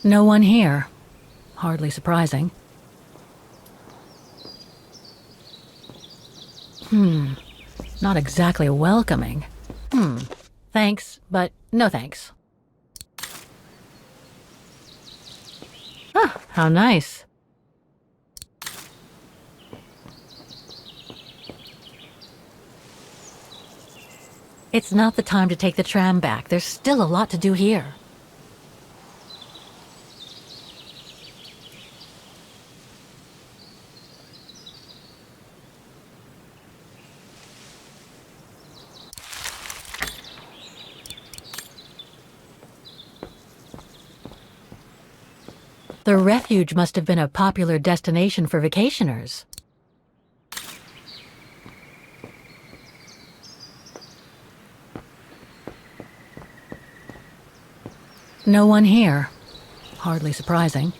No one here. Hardly surprising. Not exactly welcoming. Thanks, but no thanks. Ah, how nice. It's not the time to take the tram back. There's still a lot to do here. The refuge must have been a popular destination for vacationers. No one here. Hardly surprising.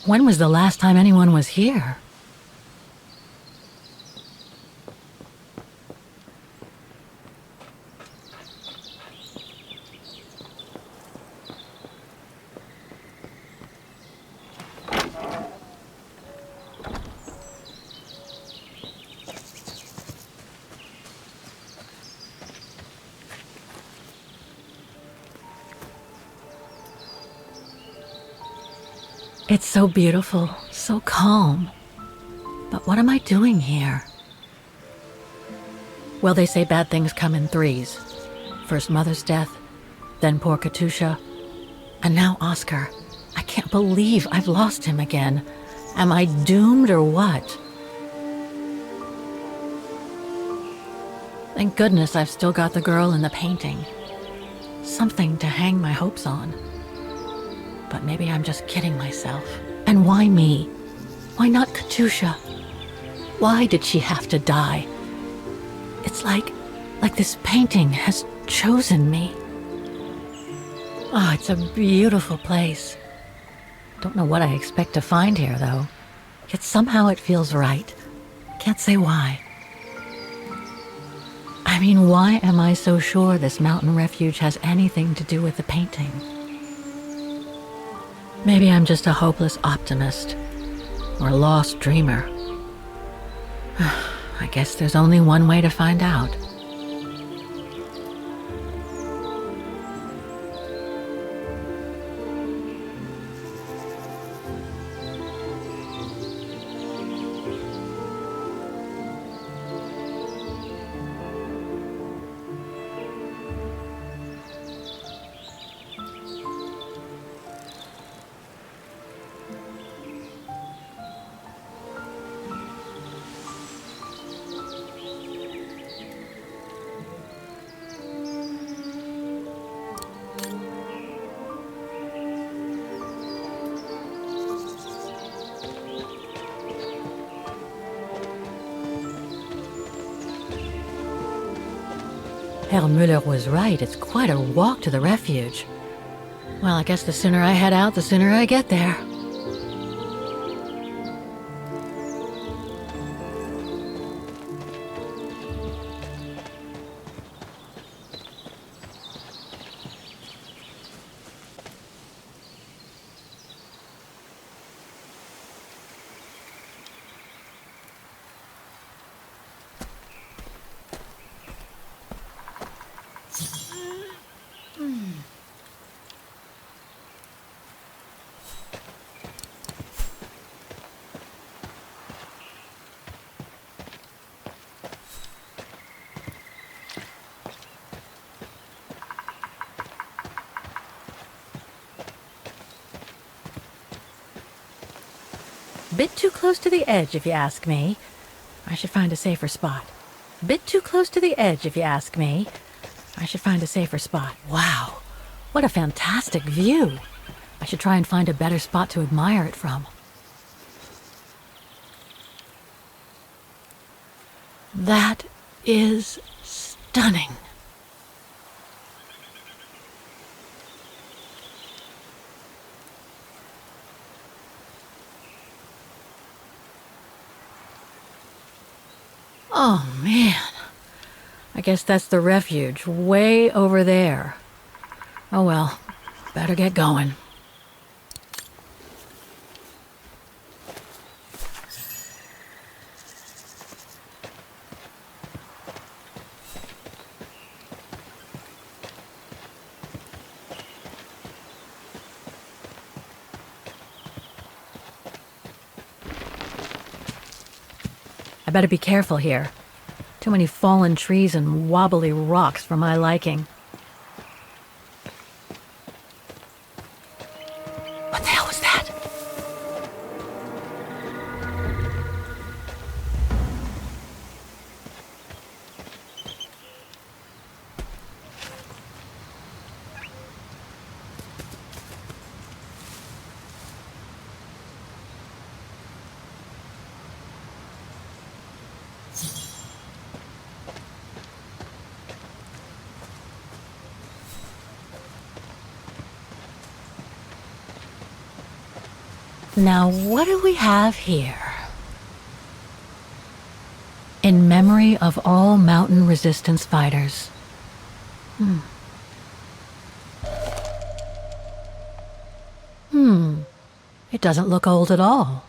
When was the last time anyone was here? It's so beautiful, so calm. But what am I doing here? Well, they say bad things come in threes. First Mother's death, then poor Katusha, and now Oscar. I can't believe I've lost him again. Am I doomed or what? Thank goodness I've still got the girl in the painting. Something to hang my hopes on. But maybe I'm just kidding myself. And why me? Why not Katusha? Why did she have to die? It's like this painting has chosen me. Oh, it's a beautiful place. Don't know what I expect to find here, though. Yet somehow it feels right. Can't say why. I mean, why am I so sure this mountain refuge has anything to do with the painting? Maybe I'm just a hopeless optimist, or a lost dreamer. I guess there's only one way to find out. Herr Müller was right. It's quite a walk to the refuge. Well, I guess the sooner I head out, the sooner I get there. Bit too close to the edge, if you ask me. I should find a safer spot. Bit too close to the edge, if you ask me. I should find a safer spot. Wow, what a fantastic view. I should try and find a better spot to admire it from. That is stunning. Oh, man. I guess that's the refuge, way over there. Oh well, better get going. I better be careful here. Too many fallen trees and wobbly rocks for my liking. What the hell was that? Now, what do we have here? In memory of all mountain resistance fighters. It doesn't look old at all.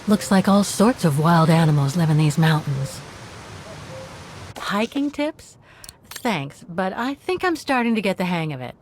Looks like all sorts of wild animals live in these mountains. Hiking tips? Thanks, but I think I'm starting to get the hang of it.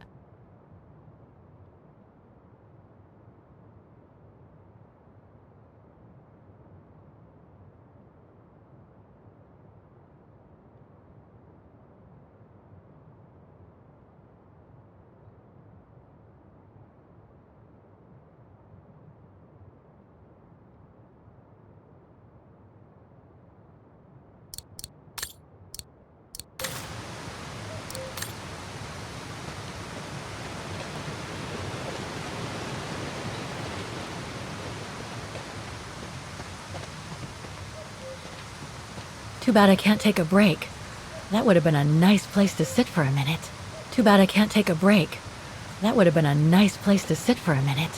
Too bad I can't take a break. That would have been a nice place to sit for a minute. Too bad I can't take a break. That would have been a nice place to sit for a minute.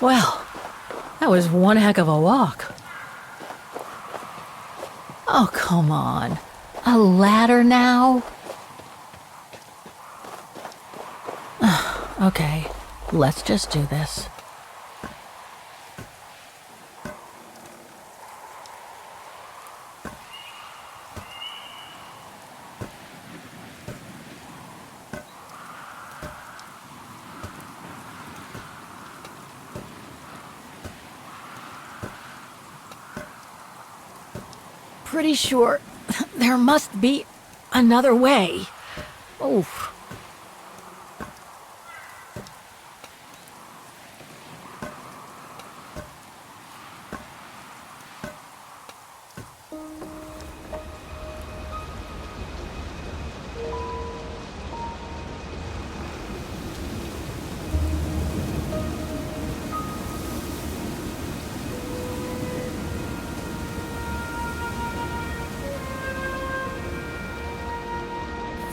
Well, that was one heck of a walk. Oh, come on. A ladder now? Okay, let's just do this. Pretty sure there must be another way. Oof.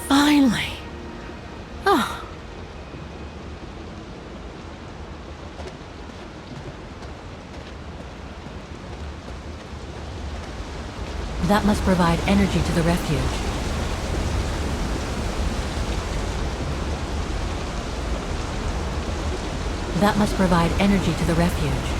Finally. Oh. That must provide energy to the refuge. That must provide energy to the refuge.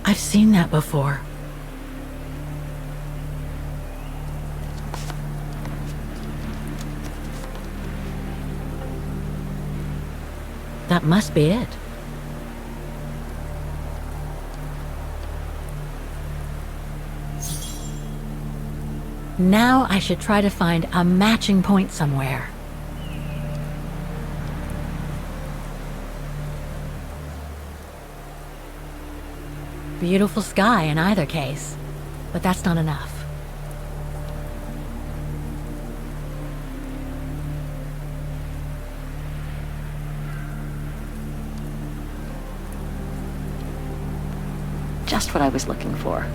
I've seen that before. That must be it. Now I should try to find a matching point somewhere. Beautiful sky in either case, but that's not enough. Just what I was looking for.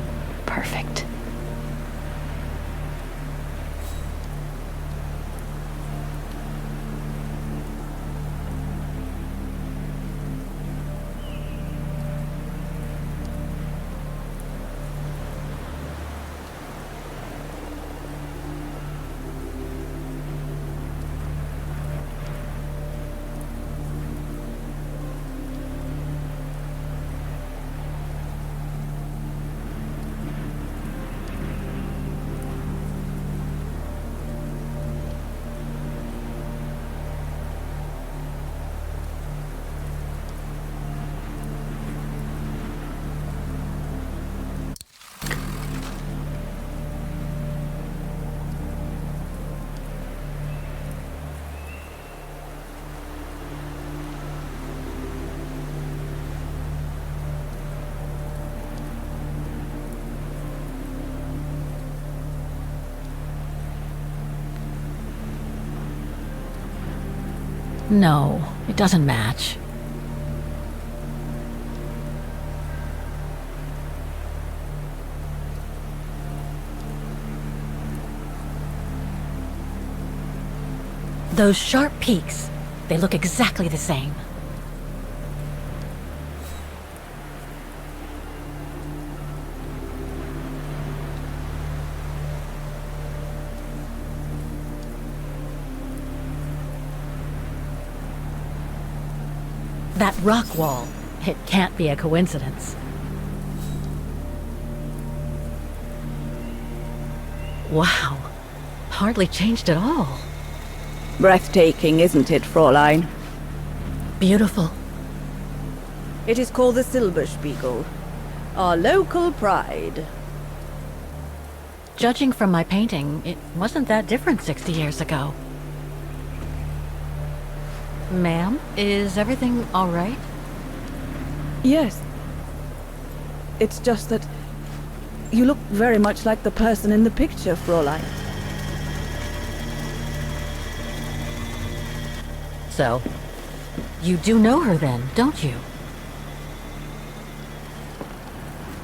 Perfect. No, it doesn't match. Those sharp peaks, they look exactly the same. That rock wall, it can't be a coincidence. Wow, hardly changed at all. Breathtaking, isn't it, Fräulein? Beautiful. It is called the Silberspiegel, our local pride. Judging from my painting, it wasn't that different 60 years ago. Ma'am, is everything all right? Yes. It's just that you look very much like the person in the picture, Fräulein. So, you do know her then, don't you?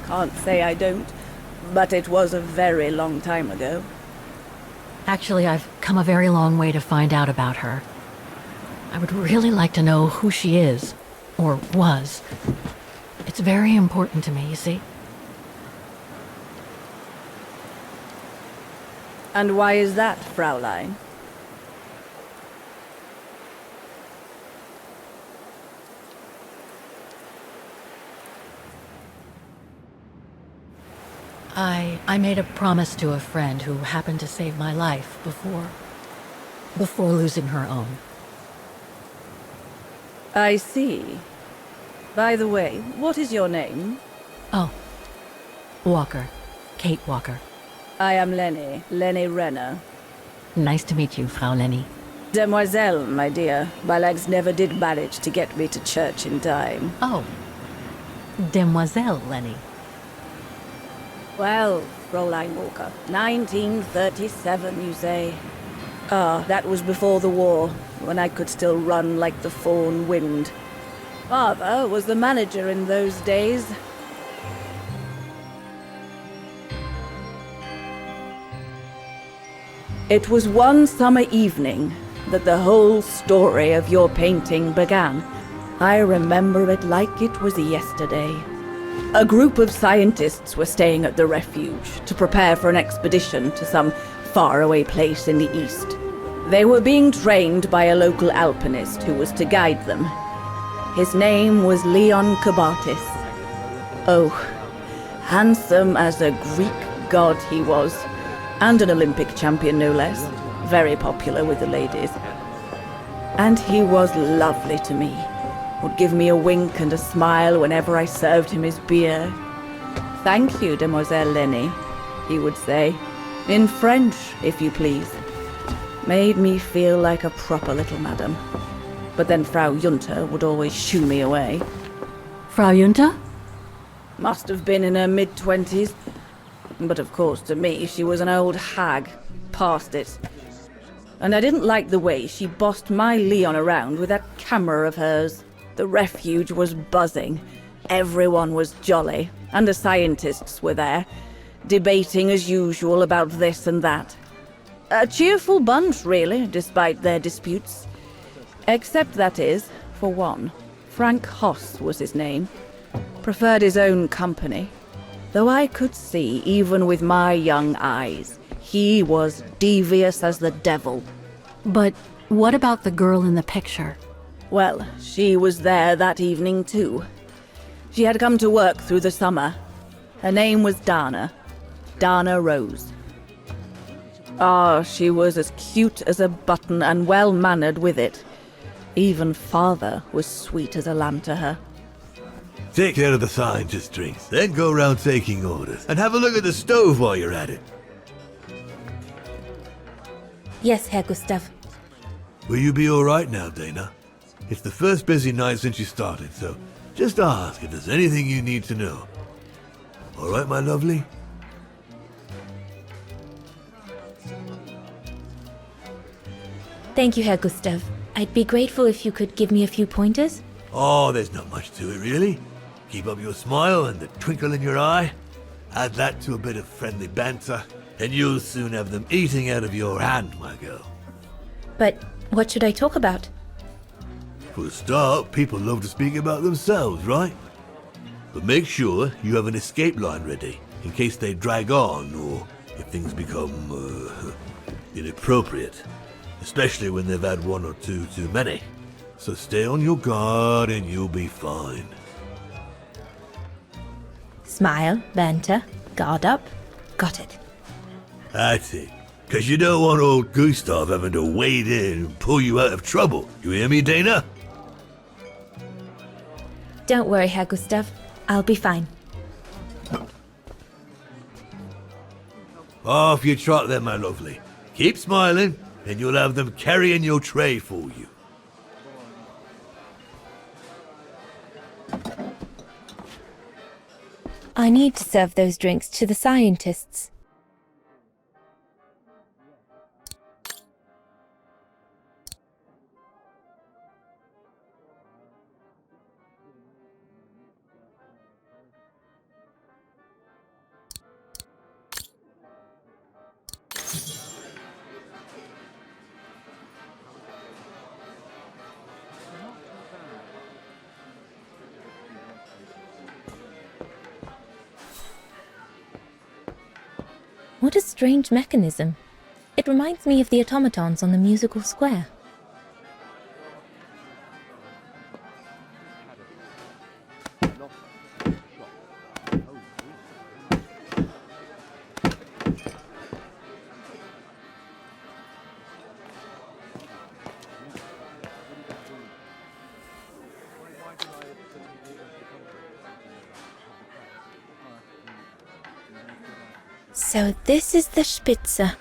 Can't say I don't, but it was a very long time ago. Actually, I've come a very long way to find out about her. I would really like to know who she is, or was. It's very important to me, you see? And why is that, Fräulein? I made a promise to a friend who happened to save my life before losing her own. I see. By the way, what is your name? Oh, Walker. Kate Walker. I am Lenny Renner. Nice to meet you, Frau Lenny. Demoiselle, my dear. My legs never did manage to get me to church in time. Oh, Demoiselle Lenny. Well, Fräulein Walker, 1937, you say? Ah, that was before the war, when I could still run like the fawn wind. Father was the manager in those days. It was one summer evening that the whole story of your painting began. I remember it like it was yesterday. A group of scientists were staying at the refuge to prepare for an expedition to some faraway place in the east. They were being trained by a local alpinist who was to guide them. His name was Leon Kabatis. Oh, handsome as a Greek god he was, and an Olympic champion no less, very popular with the ladies. And he was lovely to me, would give me a wink and a smile whenever I served him his beer. "Thank you, Demoiselle Lenny," he would say, in French, if you please. Made me feel like a proper little madam. But then Frau Junter would always shoo me away. Frau Junter? Must have been in her mid-20s. But of course, to me, she was an old hag, past it. And I didn't like the way she bossed my Leon around with that camera of hers. The refuge was buzzing. Everyone was jolly, and the scientists were there, debating as usual about this and that. A cheerful bunch, really, despite their disputes. Except, that is, for one. Frank Hoss was his name. Preferred his own company. Though I could see, even with my young eyes, he was devious as the devil. But what about the girl in the picture? Well, she was there that evening too. She had come to work through the summer. Her name was Dana Roze. Ah, she was as cute as a button and well-mannered with it. Even father was sweet as a lamb to her. Take care of the scientist drinks, then go round taking orders. And have a look at the stove while you're at it. Yes, Herr Gustav. Will you be alright now, Dana? It's the first busy night since you started, so just ask if there's anything you need to know. Alright, my lovely? Thank you, Herr Gustav. I'd be grateful if you could give me a few pointers. Oh, there's not much to it, really. Keep up your smile and the twinkle in your eye. Add that to a bit of friendly banter, and you'll soon have them eating out of your hand, my girl. But what should I talk about? For a start, people love to speak about themselves, right? But make sure you have an escape line ready, in case they drag on, or if things become, inappropriate. Especially when they've had one or two too many. So stay on your guard and you'll be fine. Smile, banter, guard up. Got it. That's it. Because you don't want old Gustav having to wade in and pull you out of trouble. You hear me, Dana? Don't worry, Herr Gustav. I'll be fine. Off you trot then, my lovely. Keep smiling, and you'll have them carrying your tray for you. I need to serve those drinks to the scientists. What a strange mechanism. It reminds me of the automatons on the musical square. So this is the Spitze.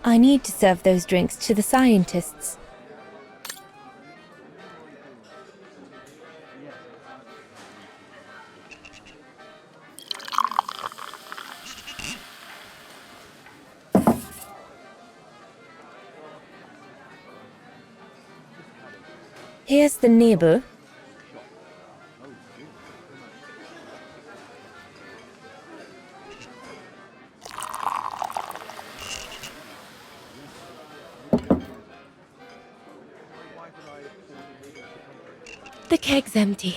I need to serve those drinks to the scientists. Here's the neighbor. The keg's empty.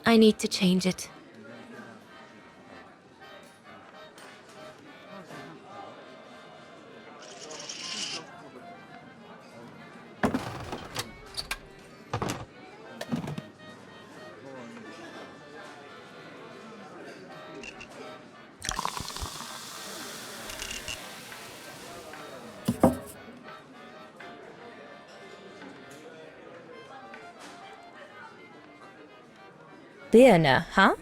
I need to change it. Dana, huh?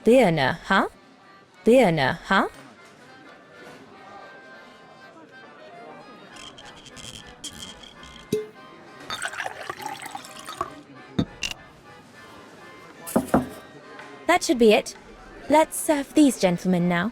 Dana, huh? Dana, huh? That should be it. Let's serve these gentlemen now.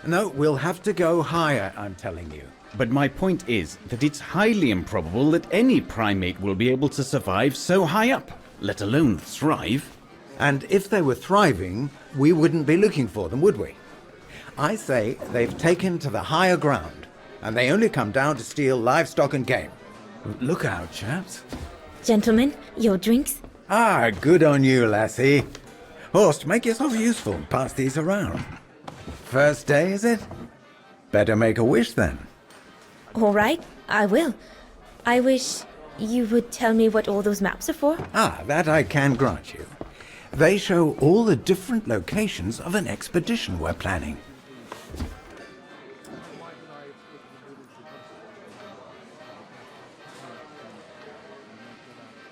No, we'll have to go higher, I'm telling you. But my point is that it's highly improbable that any primate will be able to survive so high up, let alone thrive. And if they were thriving, we wouldn't be looking for them, would we? I say they've taken to the higher ground, and they only come down to steal livestock and game. Look out, chaps. Gentlemen, your drinks. Ah, good on you, lassie. Horst, make yourself useful and pass these around. First day, is it? Better make a wish then. All right, I will. I wish you would tell me what all those maps are for. Ah, that I can grant you. They show all the different locations of an expedition we're planning.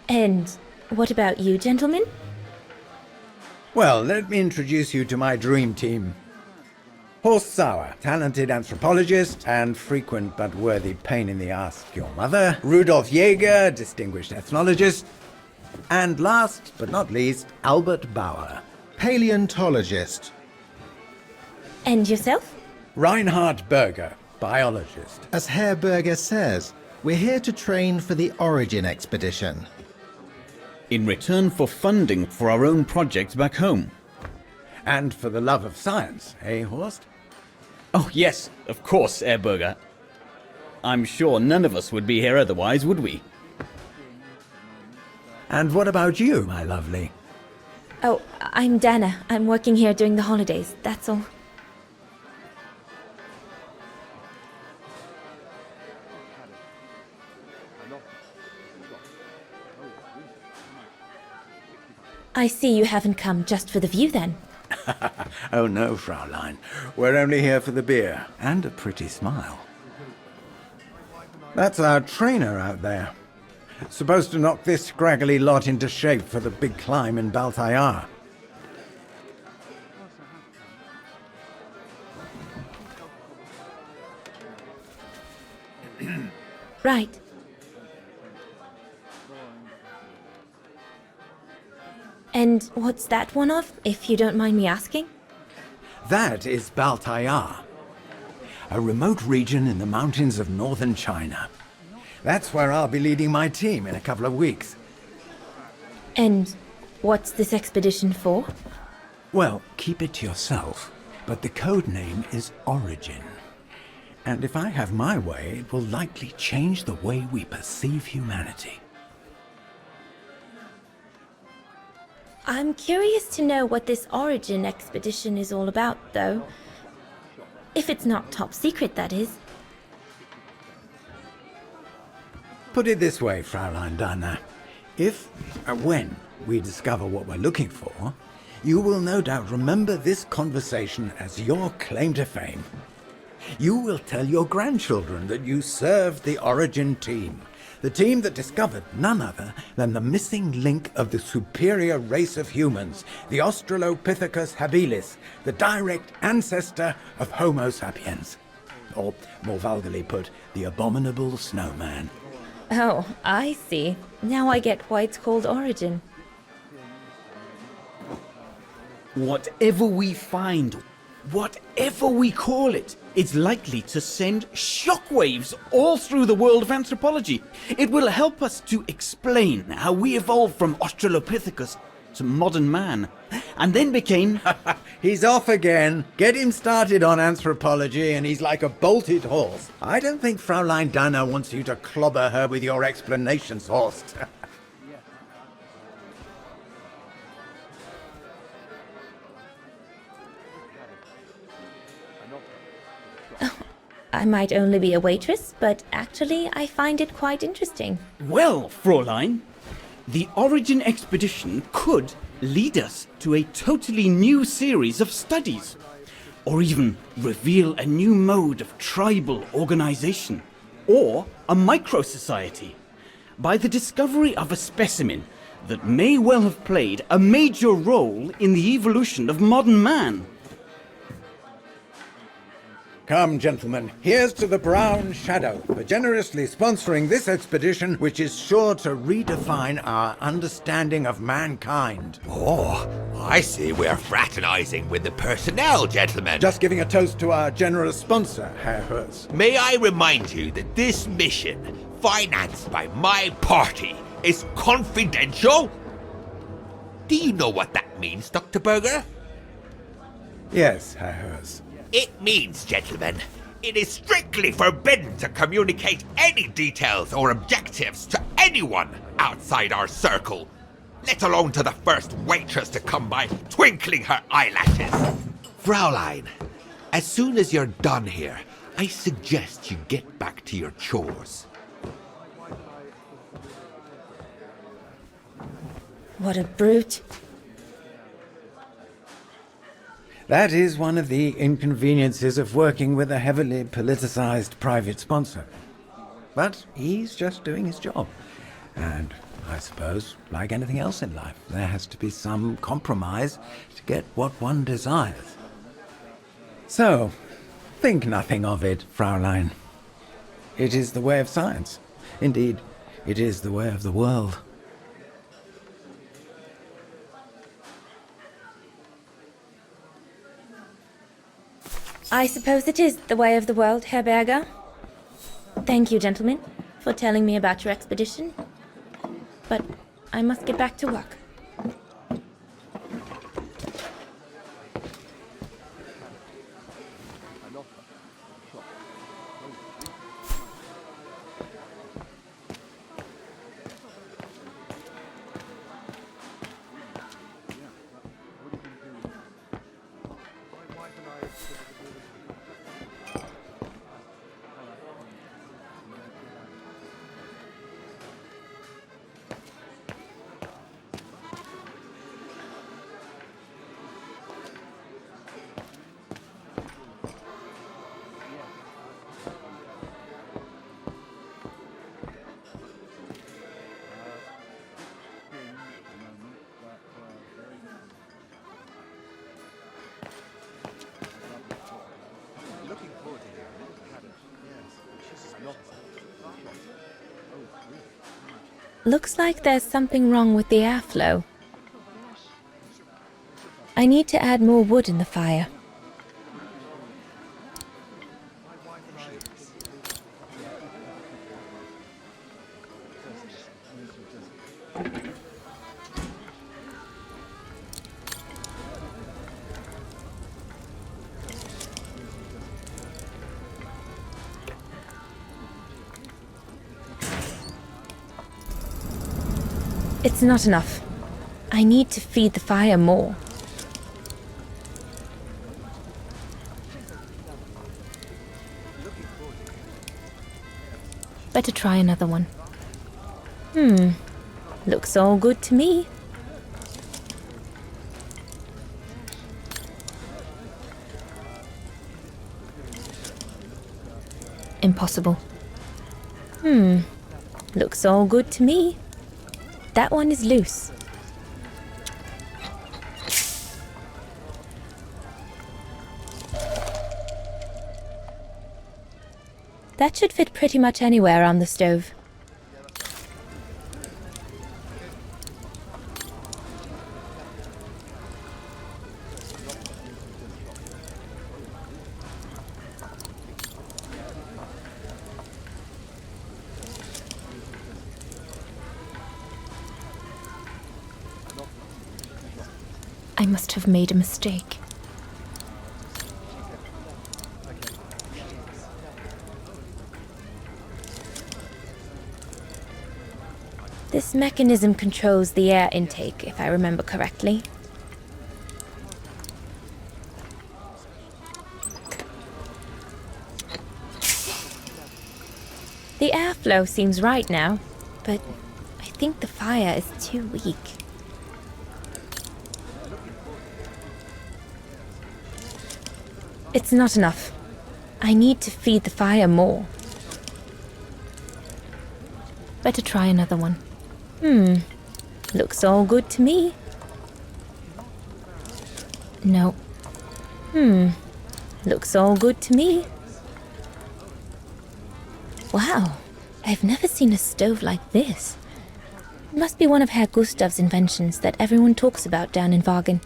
And what about you, gentlemen? Well, let me introduce you to my dream team. Horst Sauer, talented anthropologist and frequent but worthy pain in the ass to your mother. Rudolf Jäger, distinguished ethnologist. And last but not least, Albert Bauer, Paleontologist. And yourself? Reinhard Berger, biologist. As Herr Berger says, we're here to train for the Origin expedition. In return for funding for our own projects back home. And for the love of science, eh, Horst? Oh, yes, of course, Herr Berger. I'm sure none of us would be here otherwise, would we? And what about you, my lovely? Oh, I'm Dana. I'm working here during the holidays, that's all. I see you haven't come just for the view then. Oh no, Fraulein. We're only here for the beer and a pretty smile. That's our trainer out there. Supposed to knock this scraggly lot into shape for the big climb in Baltayar. Right. And what's that one of, if you don't mind me asking? That is Baltayar, a remote region in the mountains of northern China. That's where I'll be leading my team in a couple of weeks. And what's this expedition for? Well, keep it to yourself, but the code name is Origin. And if I have my way, it will likely change the way we perceive humanity. I'm curious to know what this origin expedition is all about, though. If it's not top secret, that is. Put it this way, Fraulein Dana. When we discover what we're looking for, you will no doubt remember this conversation as your claim to fame. You will tell your grandchildren that you served the Origin team, the team that discovered none other than the missing link of the superior race of humans, the Australopithecus habilis, the direct ancestor of Homo sapiens. Or, more vulgarly put, the abominable snowman. Oh, I see. Now I get why it's called Origin. Whatever we find, whatever we call it, it's likely to send shockwaves all through the world of anthropology. It will help us to explain how we evolved from Australopithecus to modern man, and then became... He's off again. Get him started on anthropology and he's like a bolted horse. I don't think Fraulein Dana wants you to clobber her with your explanations, Horst. I might only be a waitress, but actually I find it quite interesting. Well, Fräulein, the Origin expedition could lead us to a totally new series of studies, or even reveal a new mode of tribal organization, or a micro-society, by the discovery of a specimen that may well have played a major role in the evolution of modern man. Come, gentlemen, here's to the Brown Shadow for generously sponsoring this expedition, which is sure to redefine our understanding of mankind. Oh, I see we're fraternizing with the personnel, gentlemen. Just giving a toast to our generous sponsor, Herr Hertz. May I remind you that this mission, financed by my party, is confidential? Do you know what that means, Dr. Berger? Yes, Herr Hertz. It means, gentlemen, it is strictly forbidden to communicate any details or objectives to anyone outside our circle, let alone to the first waitress to come by twinkling her eyelashes. Fraulein, as soon as you're done here, I suggest you get back to your chores. What a brute. That is one of the inconveniences of working with a heavily politicized private sponsor. But he's just doing his job. And I suppose, like anything else in life, there has to be some compromise to get what one desires. So, think nothing of it, Fraulein. It is the way of science. Indeed, it is the way of the world. I suppose it is the way of the world, Herr Berger. Thank you, gentlemen, for telling me about your expedition. But I must get back to work. Looks like there's something wrong with the airflow. I need to add more wood in the fire. It's not enough. I need to feed the fire more. Better try another one. Looks all good to me. Impossible. Looks all good to me. That one is loose. That should fit pretty much anywhere on the stove. I must have made a mistake. This mechanism controls the air intake, if I remember correctly. The airflow seems right now, but I think the fire is too weak. It's not enough. I need to feed the fire more. Better try another one. Looks all good to me. No. Looks all good to me. Wow, I've never seen a stove like this. It must be one of Herr Gustav's inventions that everyone talks about down in Vaghen.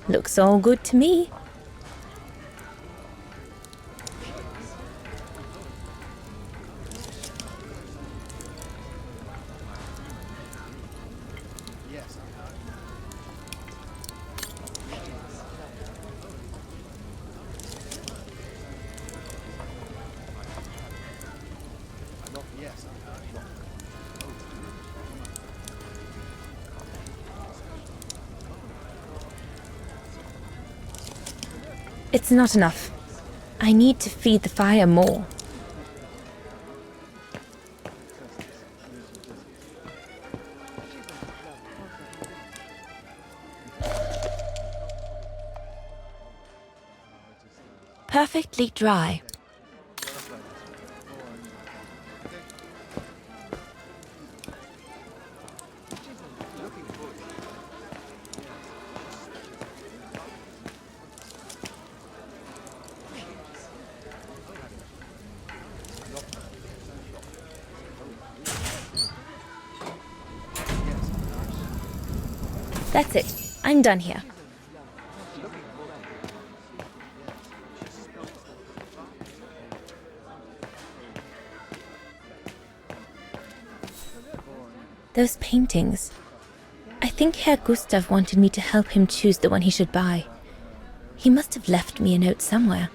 Looks all good to me. It's not enough. I need to feed the fire more. Perfectly dry. That's it. I'm done here. Those paintings. I think Herr Gustav wanted me to help him choose the one he should buy. He must have left me a note somewhere.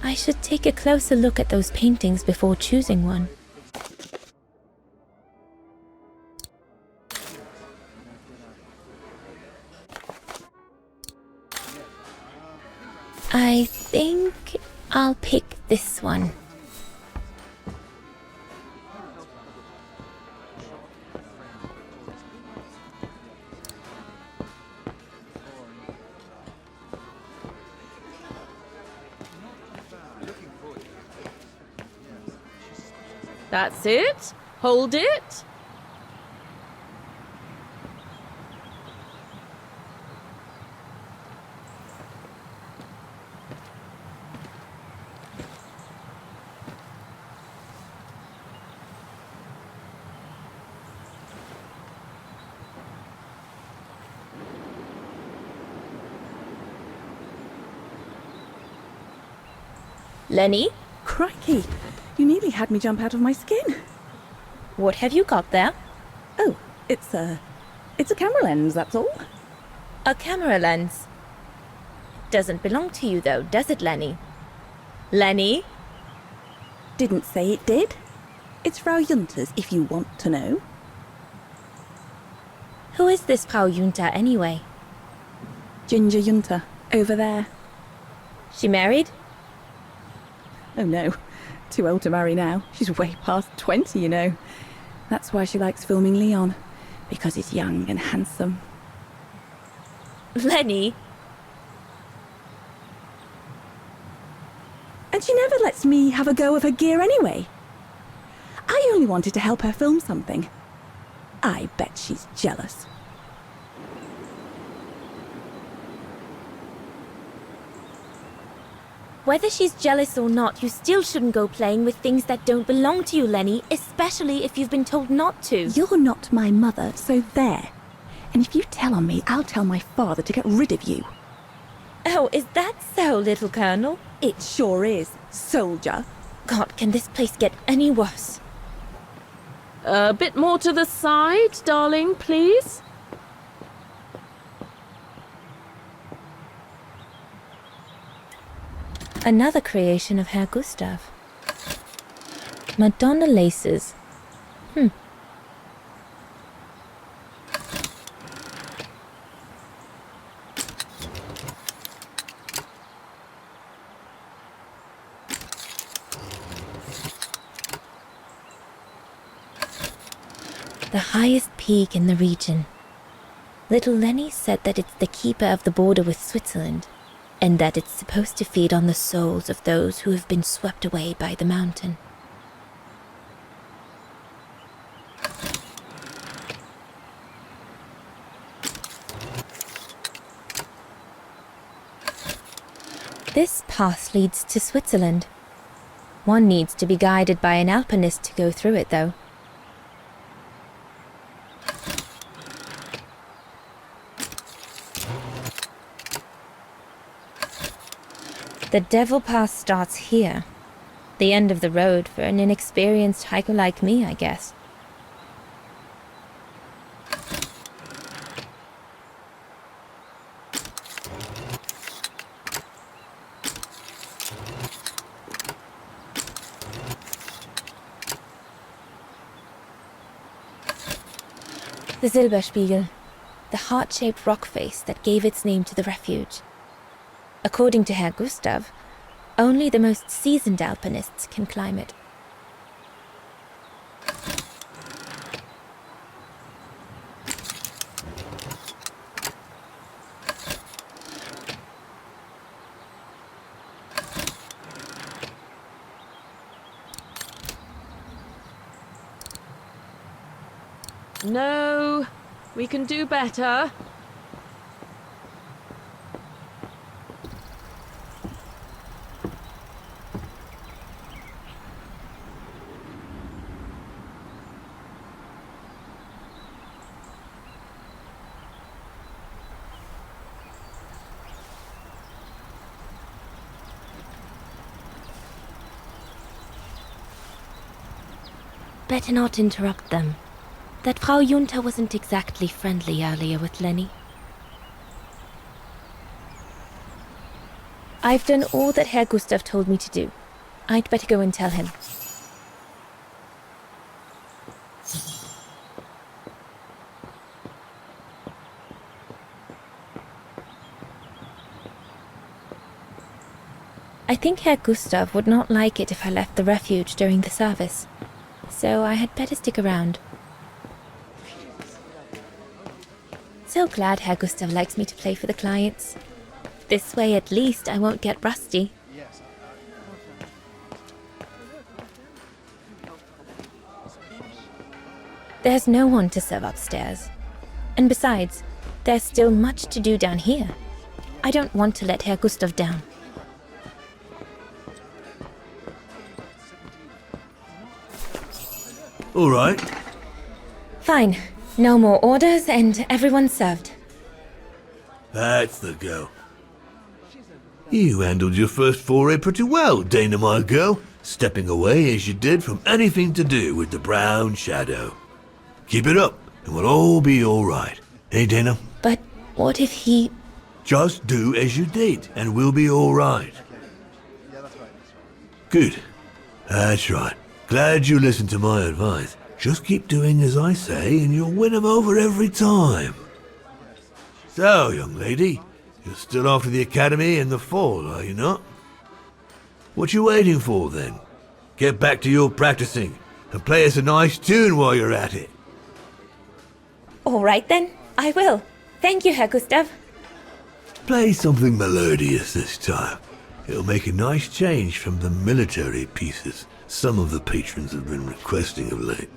I should take a closer look at those paintings before choosing one. I think I'll pick this one. That's it. Hold it. Lenny, Crikey, you nearly had me jump out of my skin. what have you got there? Oh, it's a camera lens, that's all. A camera lens. Doesn't belong to you, though, does it, Lenny? Lenny? Didn't say it did. It's Frau Junter's, if you want to know. Who is this Frau Junter, anyway? Ginger Junter, over there. She married? Oh no, too old to marry now. She's way past 20, you know. That's why she likes filming Leon, because he's young and handsome. Lenny? And she never lets me have a go of her gear anyway. I only wanted to help her film something. I bet she's jealous. Whether she's jealous or not, you still shouldn't go playing with things that don't belong to you, Lenny, especially if you've been told not to. You're not my mother, so there. And if you tell on me, I'll tell my father to get rid of you. Oh, is that so, little Colonel? It sure is, soldier. God, can this place get any worse? A bit more to the side, darling, please. Another creation of Herr Gustav. Madonna laces. The highest peak in the region. Little Lenny said that it's the keeper of the border with Switzerland, and that it's supposed to feed on the souls of those who have been swept away by the mountain. This path leads to Switzerland. One needs to be guided by an alpinist to go through it, though. The Devil Pass starts here. The end of the road for an inexperienced hiker like me, I guess. The Silberspiegel, the heart-shaped rock face that gave its name to the refuge. According to Herr Gustav, only the most seasoned alpinists can climb it. No, we can do better. Better not interrupt them. That Frau Junter wasn't exactly friendly earlier with Lenny. I've done all that Herr Gustav told me to do. I'd better go and tell him. I think Herr Gustav would not like it if I left the refuge during the service, so I had better stick around. So glad Herr Gustav likes me to play for the clients. This way at least I won't get rusty. There's no one to serve upstairs. And besides, there's still much to do down here. I don't want to let Herr Gustav down. All right. Fine. No more orders and everyone's served. That's the go. You handled your first foray pretty well, Dana, my girl, stepping away as you did from anything to do with the Brown Shadow. Keep it up, and we'll all be alright. Hey, Dana? But what if he... Just do as you did, and we'll be alright. Good. That's right. Glad you listened to my advice. Just keep doing as I say, and you'll win 'em over every time. So, young lady, you're still off to the academy in the fall, are you not? What you waiting for, then? Get back to your practicing, and play us a nice tune while you're at it. All right then, I will. Thank you, Herr Gustav. Play something melodious this time. It'll make a nice change from the military pieces some of the patrons have been requesting of late.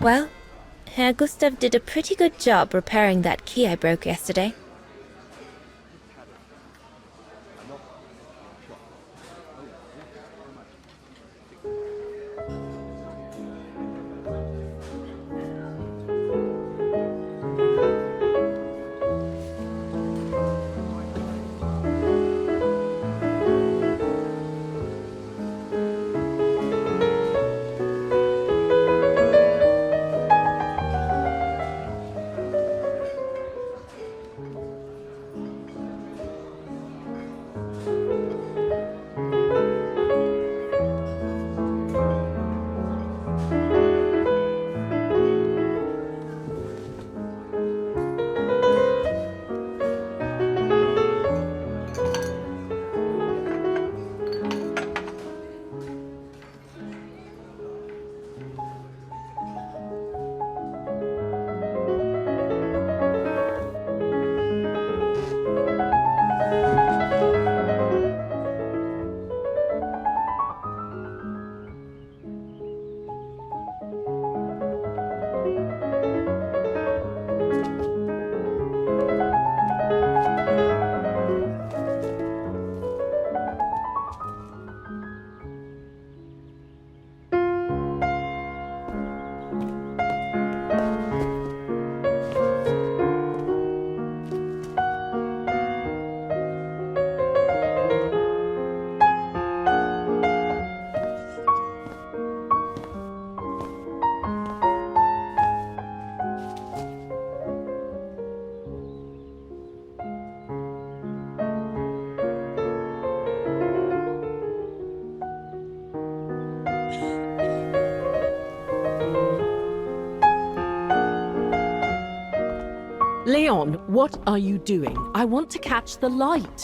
Well, Herr Gustav did a pretty good job repairing that key I broke yesterday. Leon, what are you doing? I want to catch the light.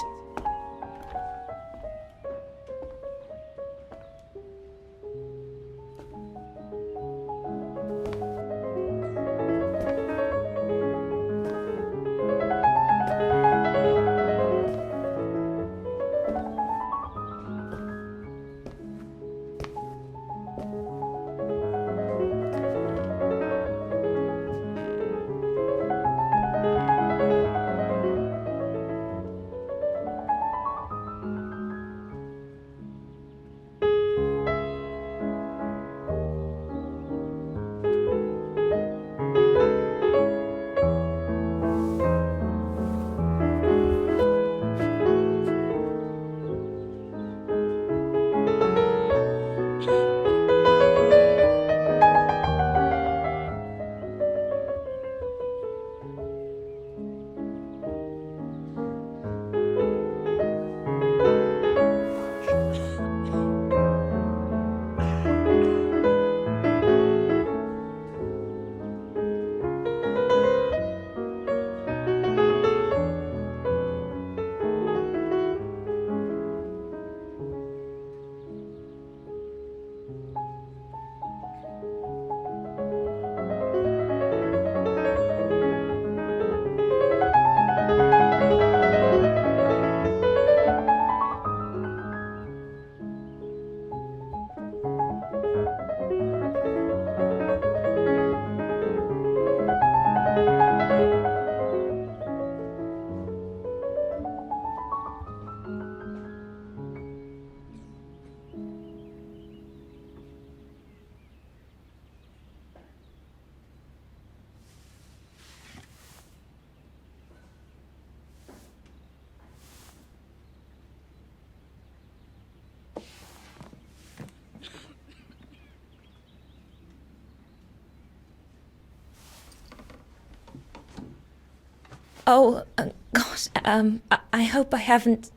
Oh, gosh, I hope I haven't...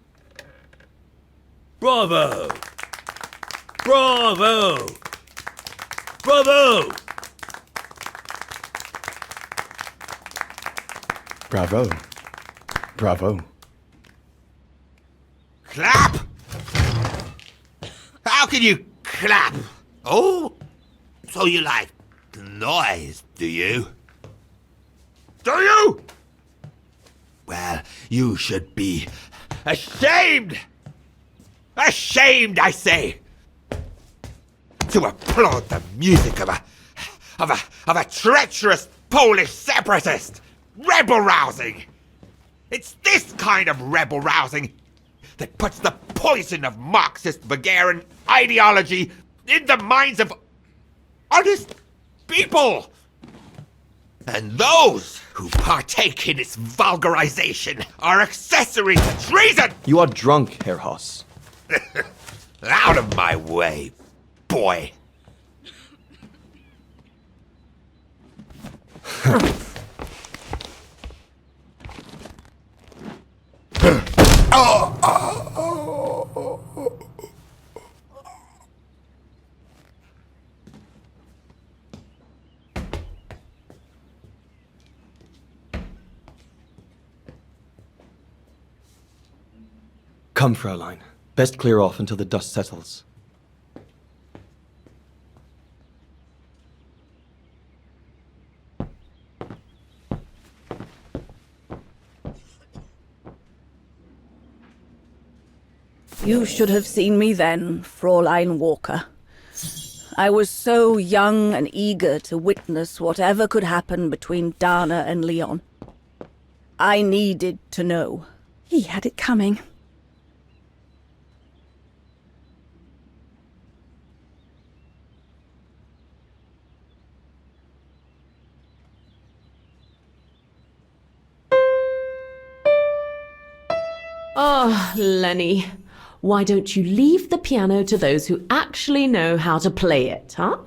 Bravo! Bravo! Bravo! Bravo. Bravo. Clap! How can you clap? Oh, so you like noise, do you? Do you? Well, you should be ashamed! Ashamed, I say! To applaud the music of a treacherous Polish separatist! Rebel-rousing! It's this kind of rebel-rousing that puts the poison of Marxist Vaghen ideology in the minds of honest people! And those who partake in its vulgarization are accessories to treason! You are drunk, Herr Hoss. Out of my way, boy. Come, Fräulein. Best clear off until the dust settles. You should have seen me then, Fräulein Walker. I was so young and eager to witness whatever could happen between Dana and Leon. I needed to know. He had it coming. Oh, Lenny. Why don't you leave the piano to those who actually know how to play it, huh?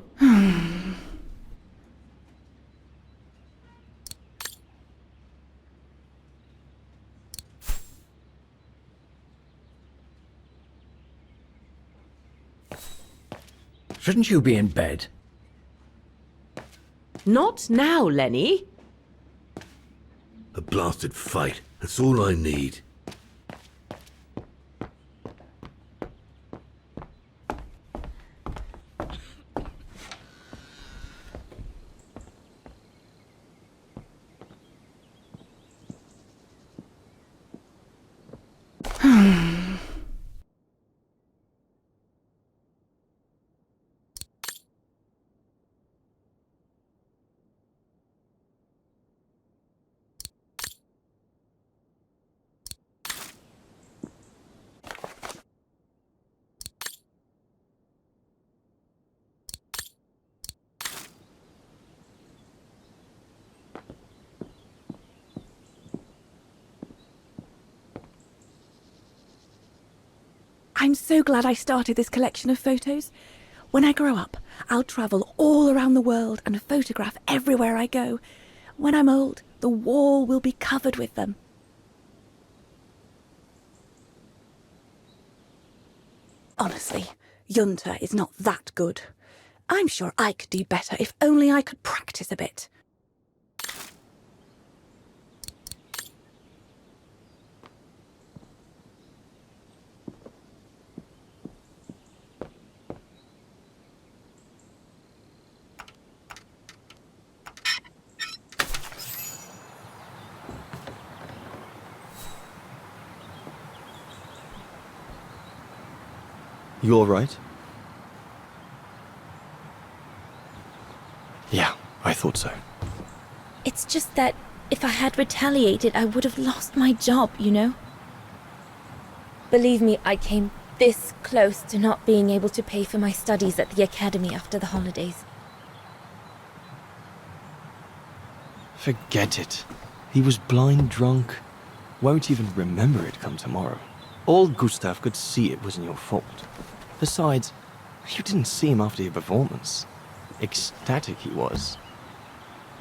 Shouldn't you be in bed? Not now, Lenny. A blasted fight. That's all I need. I'm so glad I started this collection of photos. When I grow up, I'll travel all around the world and photograph everywhere I go. When I'm old, the wall will be covered with them. Honestly, Junta is not that good. I'm sure I could do better if only I could practice a bit. You all right? Yeah, I thought so. It's just that if I had retaliated, I would have lost my job, you know? Believe me, I came this close to not being able to pay for my studies at the academy after the holidays. Forget it. He was blind drunk. Won't even remember it come tomorrow. All Gustav could see it wasn't your fault. Besides, you didn't see him after your performance. Ecstatic he was.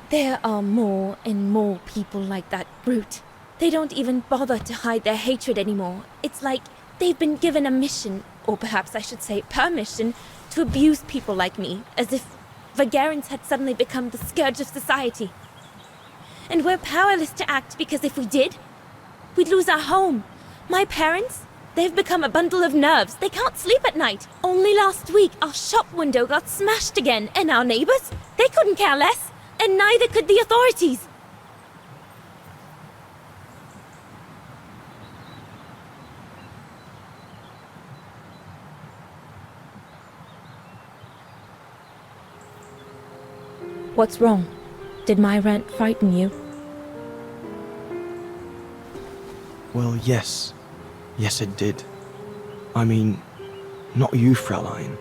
There are more and more people like that brute. They don't even bother to hide their hatred anymore. It's like they've been given a mission, or perhaps I should say permission, to abuse people like me, as if Vaghens had suddenly become the scourge of society. And we're powerless to act because if we did, we'd lose our home. My parents, they've become a bundle of nerves. They can't sleep at night. Only last week, our shop window got smashed again, and our neighbors, they couldn't care less, and neither could the authorities. What's wrong? Did my rant frighten you? Well, yes. Yes, it did. I mean, not you, Fraulein.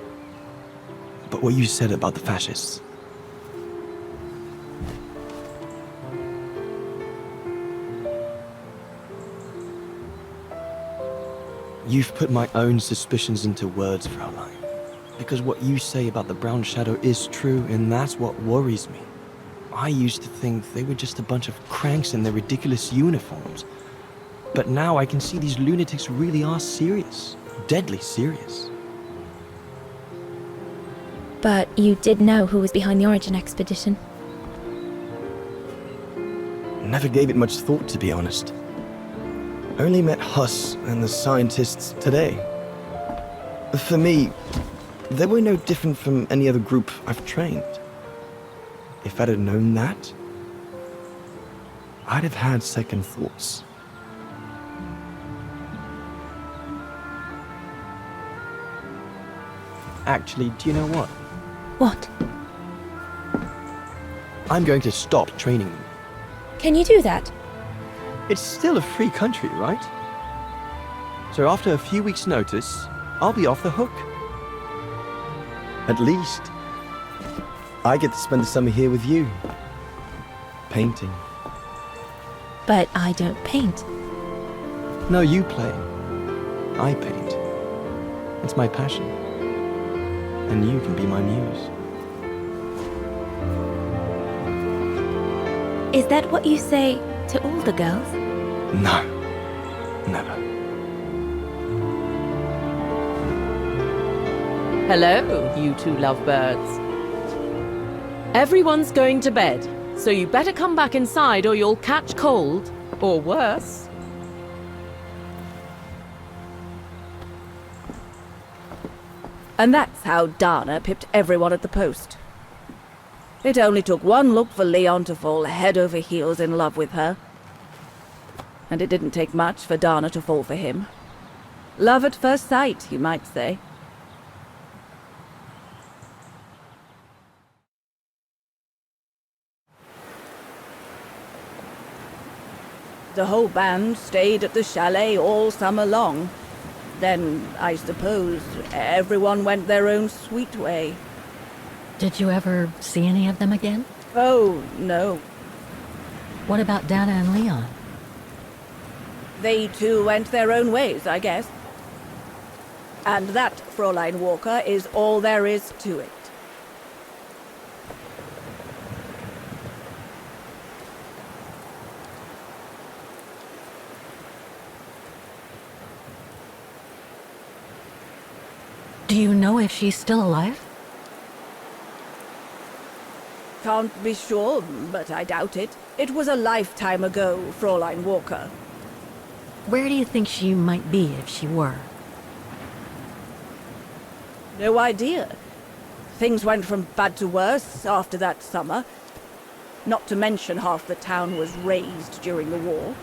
But what you said about the fascists. You've put my own suspicions into words, Fraulein. Because what you say about the Brown Shadow is true, and that's what worries me. I used to think they were just a bunch of cranks in their ridiculous uniforms. But now I can see these lunatics really are serious. Deadly serious. But you did know who was behind the Origin expedition. Never gave it much thought, to be honest. Only met Huss and the scientists today. For me, they were no different from any other group I've trained. If I'd have known that, I'd have had second thoughts. Actually, do you know what? What? I'm going to stop training them. Can you do that? It's still a free country, right? So after a few weeks' notice, I'll be off the hook. At least, I get to spend the summer here with you. Painting. But I don't paint. No, you play. I paint. It's my passion. And you can be my muse. Is that what you say to all the girls? No. Never. Hello, you two lovebirds. Everyone's going to bed, so you better come back inside or you'll catch cold, or worse. And that's how Dana pipped everyone at the post. It only took one look for Leon to fall head over heels in love with her. And it didn't take much for Dana to fall for him. Love at first sight, you might say. The whole band stayed at the chalet all summer long. Then, I suppose, everyone went their own sweet way. Did you ever see any of them again? Oh, no. What about Dana and Leon? They too went their own ways, I guess. And that, Fräulein Walker, is all there is to it. Do you know if she's still alive? Can't be sure, but I doubt it. It was a lifetime ago, Fräulein Walker. Where do you think she might be if she were? No idea. Things went from bad to worse after that summer. Not to mention half the town was razed during the war.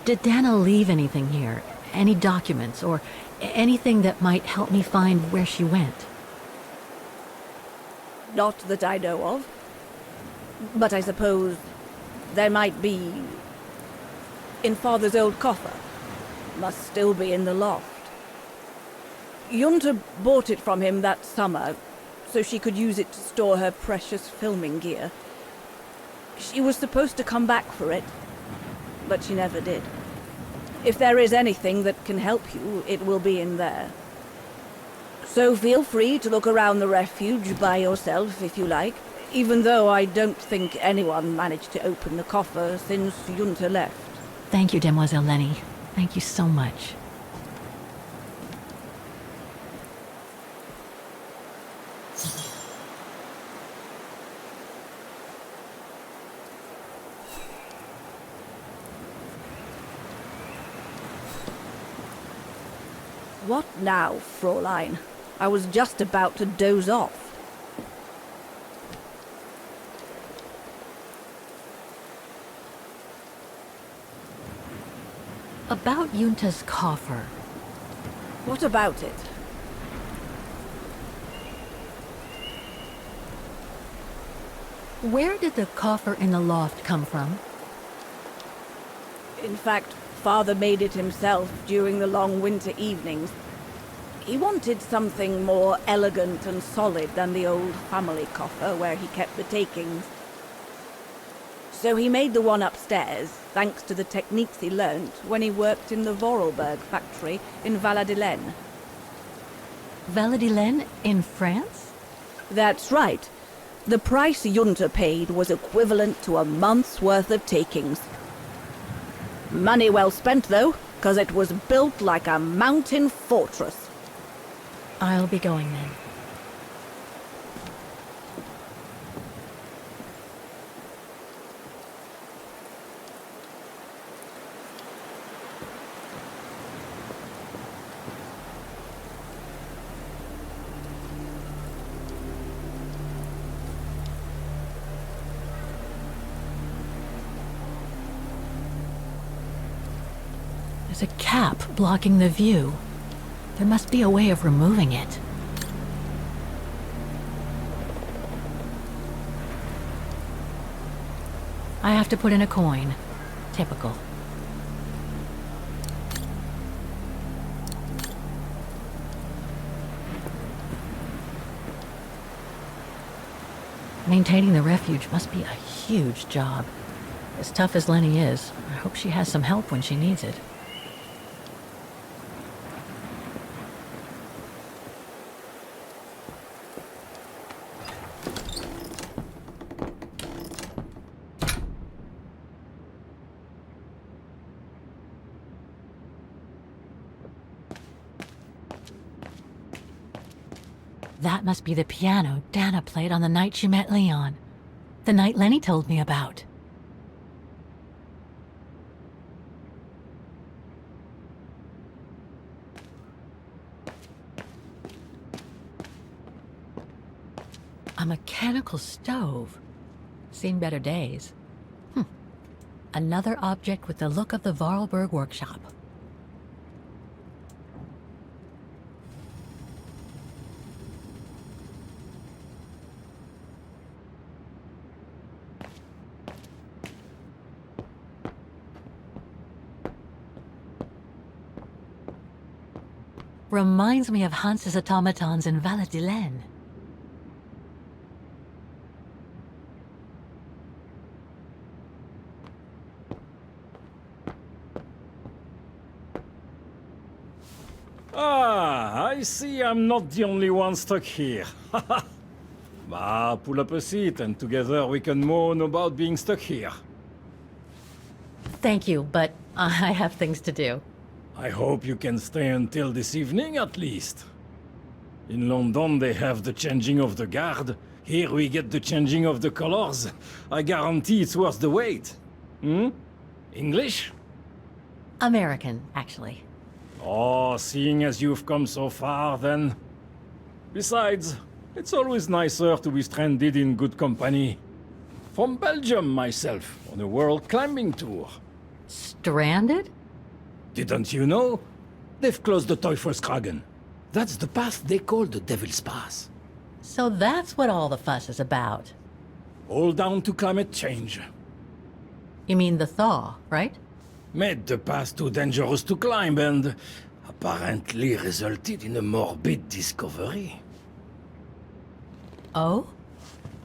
Did Dana leave anything here? Any documents or anything that might help me find where she went? Not that I know of. But I suppose there might be in Father's old coffer. Must still be in the loft. Junta bought it from him that summer, so she could use it to store her precious filming gear. She was supposed to come back for it, but she never did. If there is anything that can help you, it will be in there. So feel free to look around the refuge by yourself if you like. Even though I don't think anyone managed to open the coffer since Junta left. Thank you, Demoiselle Lenny. Thank you so much. What now, Fräulein? I was just about to doze off. About Junta's coffer. What about it? Where did the coffer in the loft come from? In fact, Father made it himself during the long winter evenings. He wanted something more elegant and solid than the old family coffer where he kept the takings. So he made the one upstairs, thanks to the techniques he learnt when he worked in the Vorarlberg factory in Valladolid. Valladolid in France? That's right. The price Junta paid was equivalent to a month's worth of takings. Money well spent, though, 'cause it was built like a mountain fortress. I'll be going then. There's a cap blocking the view. There must be a way of removing it. I have to put in a coin. Typical. Maintaining the refuge must be a huge job. As tough as Lenny is, I hope she has some help when she needs it. That must be the piano Dana played on the night she met Leon. The night Lenny told me about. A mechanical stove. Seen better days. Another object with the look of the Vorarlberg workshop. Reminds me of Hans's automatons in Valladolid. Ah, I see I'm not the only one stuck here. Pull up a seat and together we can moan about being stuck here. Thank you, but I have things to do. I hope you can stay until this evening at least. In London they have the changing of the guard. Here we get the changing of the colors. I guarantee it's worth the wait. English? American, actually. Oh, seeing as you've come so far, then. Besides, it's always nicer to be stranded in good company. From Belgium, myself, on a world climbing tour. Stranded? Didn't you know? They've closed the Teufelskragen. That's the path they call the Devil's Pass. So that's what all the fuss is about. All down to climate change. You mean the thaw, right? Made the path too dangerous to climb and apparently resulted in a morbid discovery. Oh?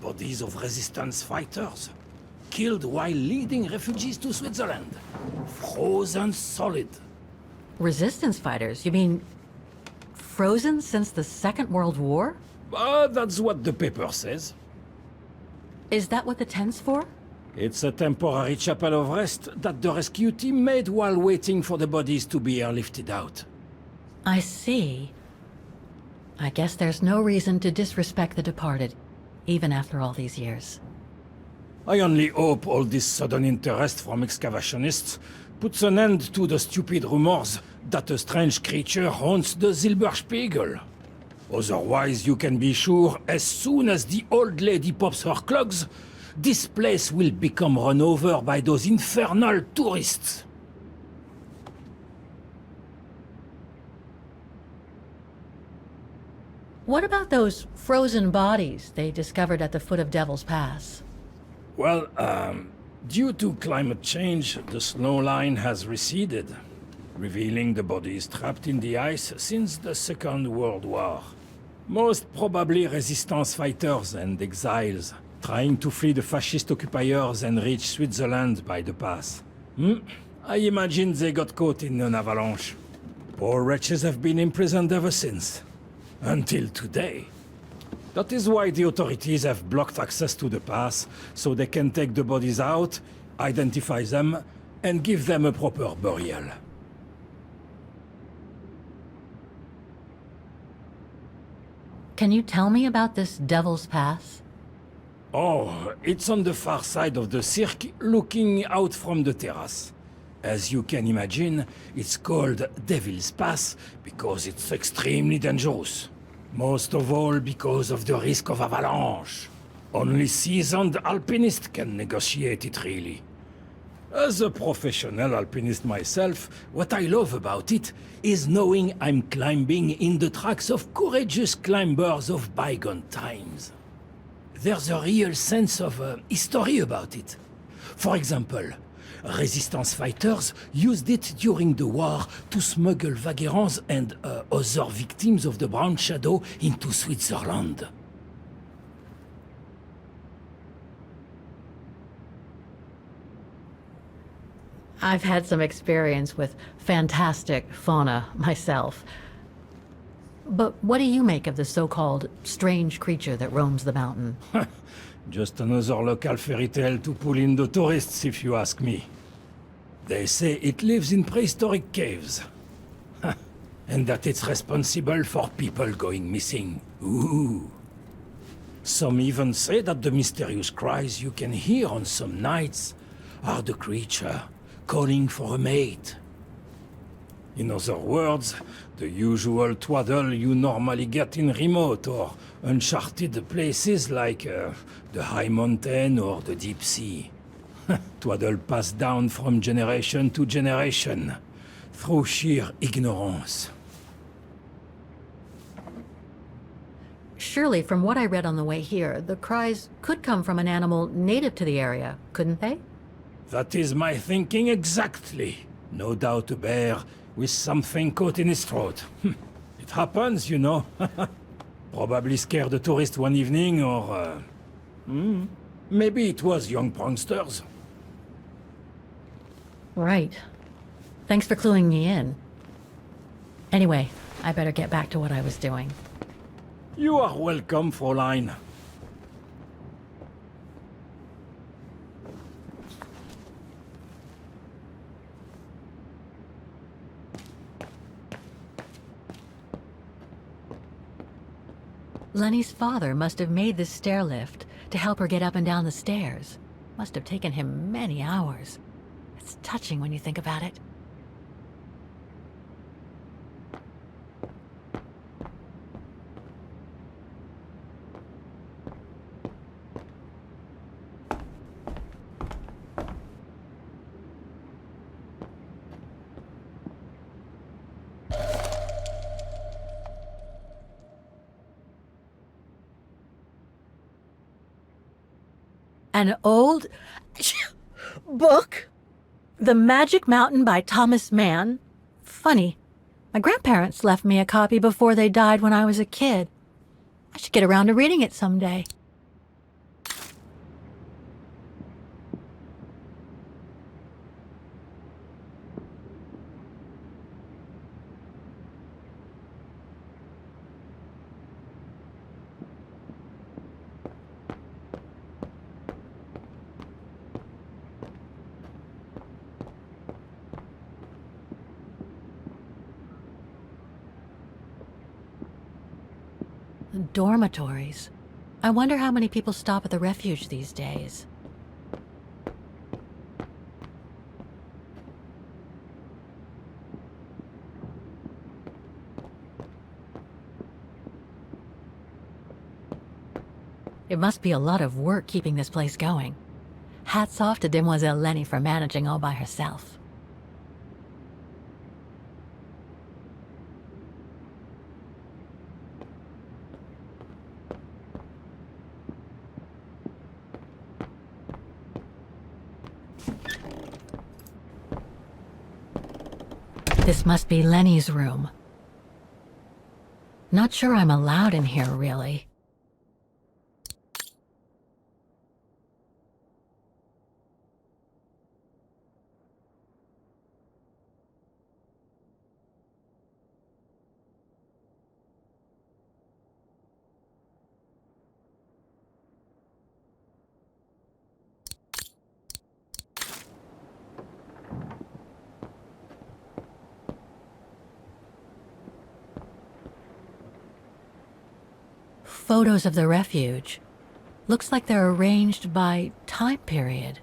Bodies of resistance fighters. Killed while leading refugees to Switzerland. Frozen solid. Resistance fighters? You mean frozen since the Second World War? That's what the paper says. Is that what the tent's for? It's a temporary chapel of rest that the rescue team made while waiting for the bodies to be airlifted out. I see. I guess there's no reason to disrespect the departed, even after all these years. I only hope all this sudden interest from excavationists puts an end to the stupid rumors that a strange creature haunts the Silberspiegel. Otherwise, you can be sure, as soon as the old lady pops her clogs, this place will become run over by those infernal tourists. What about those frozen bodies they discovered at the foot of Devil's Pass? Well, due to climate change, the snow line has receded, revealing the bodies trapped in the ice since the Second World War. Most probably resistance fighters and exiles, trying to flee the fascist occupiers and reach Switzerland by the pass. I imagine they got caught in an avalanche. Poor wretches have been imprisoned ever since. Until today. That is why the authorities have blocked access to the pass, so they can take the bodies out, identify them, and give them a proper burial. Can you tell me about this Devil's Pass? Oh, it's on the far side of the cirque, looking out from the terrace. As you can imagine, it's called Devil's Pass because it's extremely dangerous. Most of all because of the risk of avalanche. Only seasoned alpinists can negotiate it, really. As a professional alpinist myself, what I love about it is knowing I'm climbing in the tracks of courageous climbers of bygone times. There's a real sense of history about it. For example, resistance fighters used it during the war to smuggle Vagherans and other victims of the Brown Shadow into Switzerland. I've had some experience with fantastic fauna myself. But what do you make of the so-called strange creature that roams the mountain? Just another local fairy tale to pull in the tourists, if you ask me. They say it lives in prehistoric caves. And that it's responsible for people going missing. Ooh. Some even say that the mysterious cries you can hear on some nights are the creature calling for a mate. In other words, the usual twaddle you normally get in remote or uncharted places like the high mountain or the deep sea. Twaddle passed down from generation to generation, through sheer ignorance. Surely, from what I read on the way here, the cries could come from an animal native to the area, couldn't they? That is my thinking exactly. No doubt a bear with something caught in his throat. It happens, you know. Probably scared a tourist one evening, or... maybe it was young pranksters. Right. Thanks for cluing me in. Anyway, I better get back to what I was doing. You are welcome, Fräulein. Lenny's father must have made this stair lift to help her get up and down the stairs. Must have taken him many hours. It's touching when you think about it. An old book? The Magic Mountain by Thomas Mann? Funny. My grandparents left me a copy before they died when I was a kid. I should get around to reading it someday. Dormitories. I wonder how many people stop at the refuge these days. It must be a lot of work keeping this place going. Hats off to Demoiselle Lenny for managing all by herself. This must be Lenny's room. Not sure I'm allowed in here, really. Photos of the refuge. Looks like they're arranged by time period.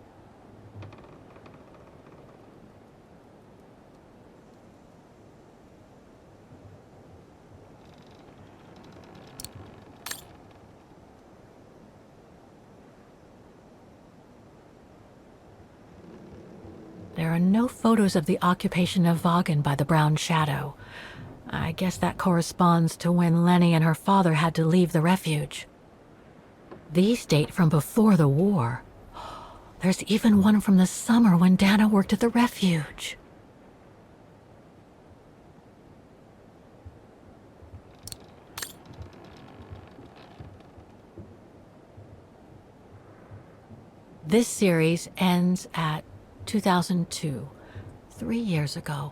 There are no photos of the occupation of Vaghen by the Brown Shadow. I guess that corresponds to when Lenny and her father had to leave the refuge. These date from before the war. There's even one from the summer when Dana worked at the refuge. This series ends at 2002, 3 years ago,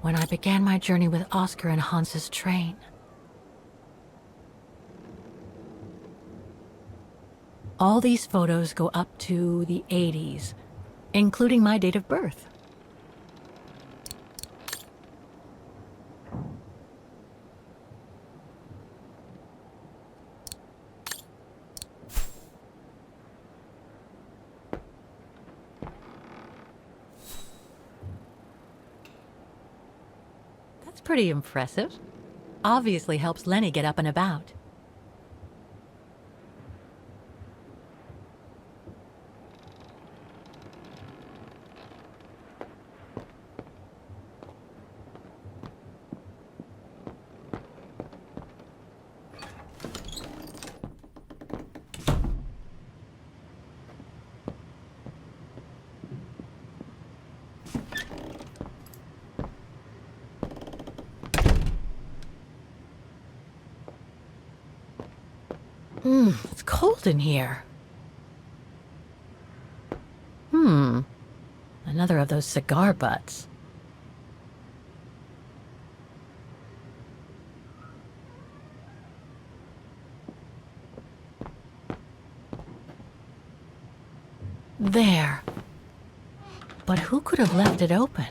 when I began my journey with Oscar and Hans's train. All these photos go up to the 80s, including my date of birth. That's pretty impressive. Obviously helps Lenny get up and about. It's cold in here. Another of those cigar butts. There. But who could have left it open?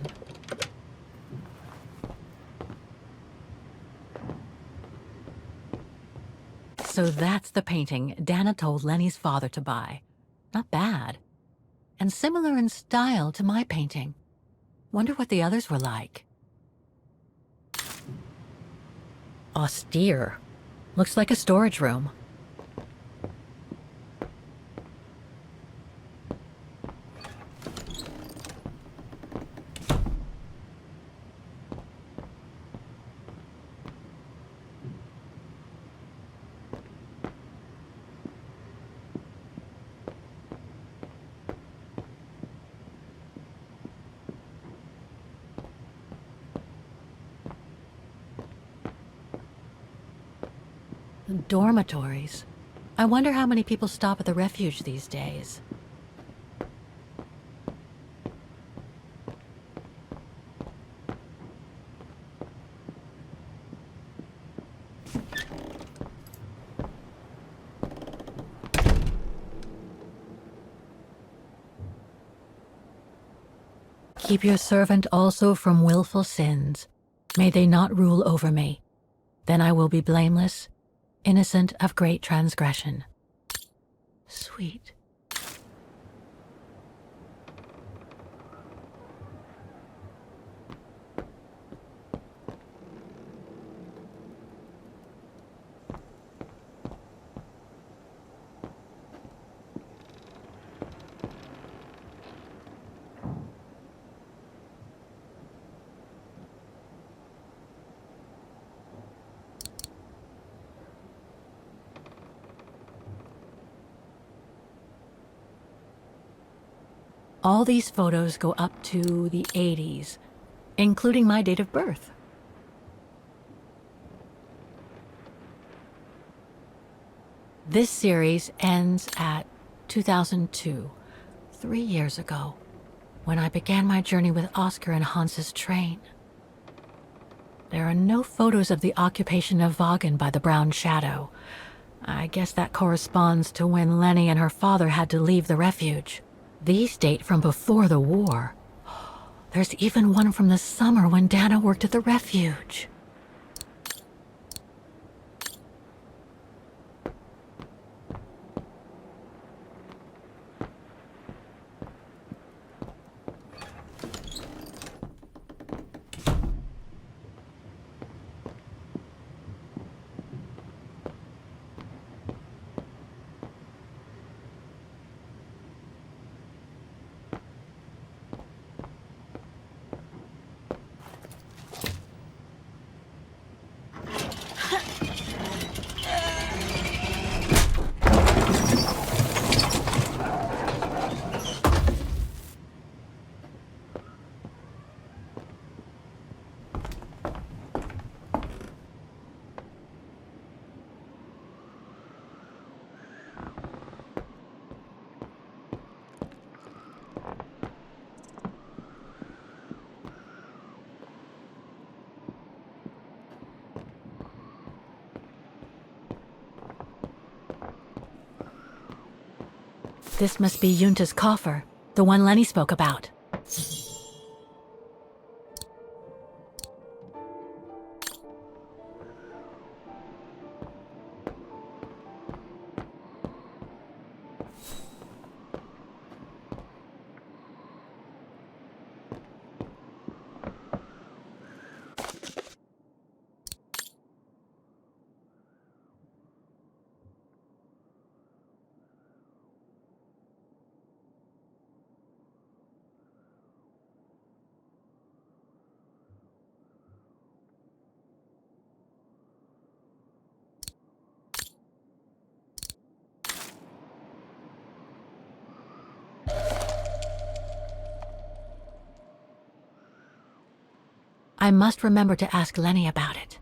So that's the painting Dana told Lenny's father to buy. Not bad. And similar in style to my painting. Wonder what the others were like. Austere. Looks like a storage room. Dormitories. I wonder how many people stop at the refuge these days. Keep your servant also from willful sins. May they not rule over me. Then I will be blameless, innocent of great transgression. Sweet. All these photos go up to the 80s, including my date of birth. This series ends at 2002, 3 years ago, when I began my journey with Oscar and Hans's train. There are no photos of the occupation of Vaghen by the Brown Shadow. I guess that corresponds to when Lenny and her father had to leave the refuge. These date from before the war. There's even one from the summer when Dana worked at the refuge. This must be Yunta's coffer, the one Lenny spoke about. I must remember to ask Lenny about it.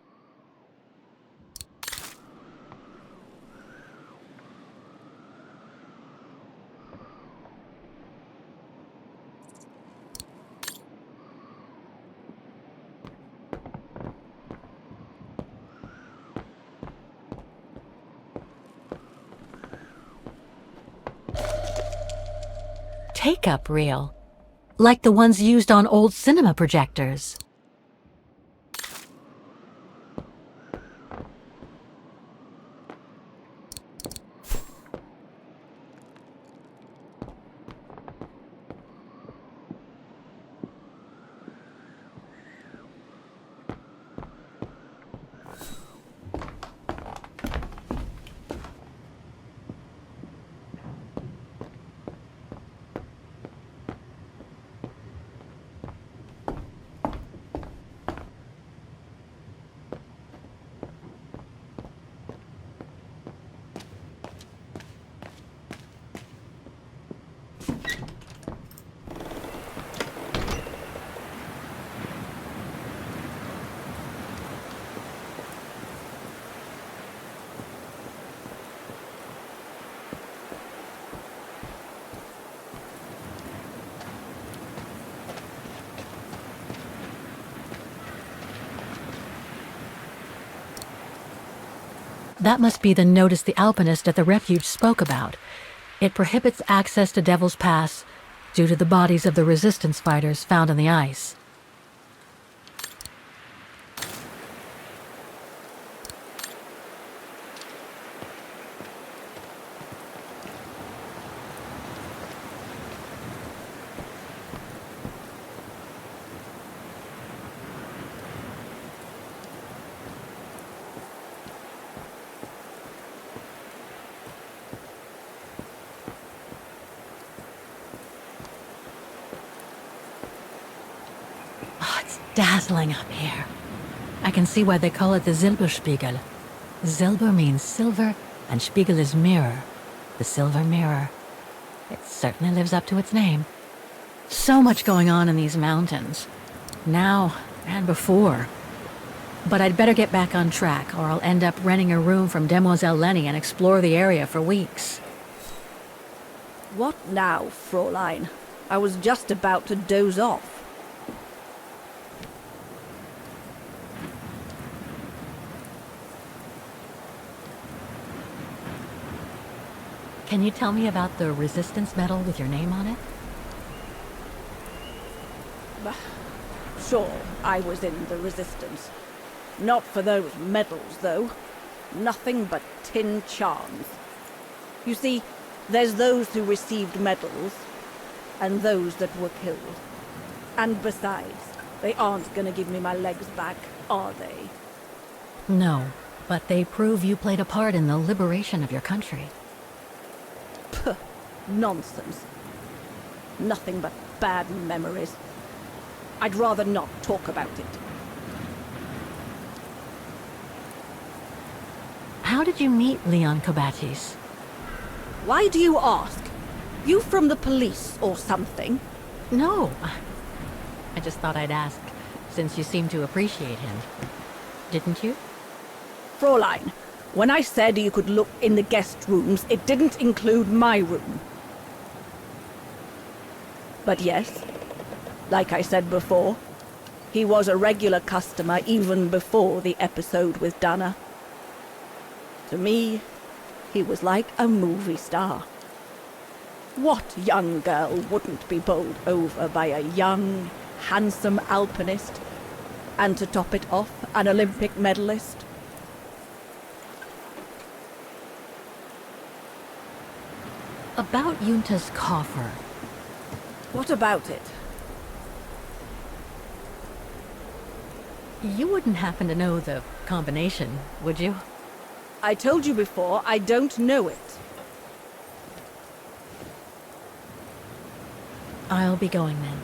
Take-up reel, like the ones used on old cinema projectors. That must be the notice the alpinist at the refuge spoke about. It prohibits access to Devil's Pass due to the bodies of the resistance fighters found in the ice. dazzling up here. I can see why they call it the Silberspiegel. Silber means silver, and Spiegel is mirror. The silver mirror. It certainly lives up to its name. So much going on in these mountains. Now and before. But I'd better get back on track, or I'll end up renting a room from Demoiselle Lenny and explore the area for weeks. What now, Fräulein? I was just about to doze off. Can you tell me about the resistance medal with your name on it? Sure, I was in the Resistance. Not for those medals, though. Nothing but tin charms. You see, there's those who received medals, and those that were killed. And besides, they aren't gonna give me my legs back, are they? No, but they prove you played a part in the liberation of your country. Puh, nonsense. Nothing but bad memories. I'd rather not talk about it. How did you meet Leon Kobatis? Why do you ask? You from the police or something? No. I just thought I'd ask, since you seem to appreciate him. Didn't you? Fräulein, when I said you could look in the guest rooms, it didn't include my room. But yes, like I said before, he was a regular customer even before the episode with Dana. To me, he was like a movie star. What young girl wouldn't be bowled over by a young, handsome alpinist? And to top it off, an Olympic medalist? About Junta's coffer. What about it? You wouldn't happen to know the combination, would you? I told you before, I don't know it. I'll be going then.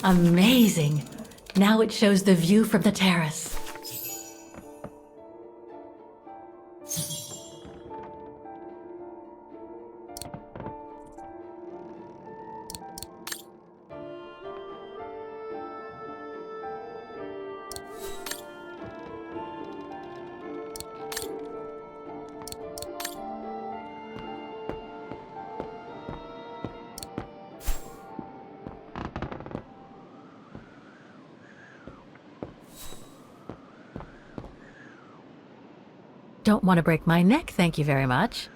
Amazing! Now it shows the view from the terrace. Don't want to break my neck, thank you very much.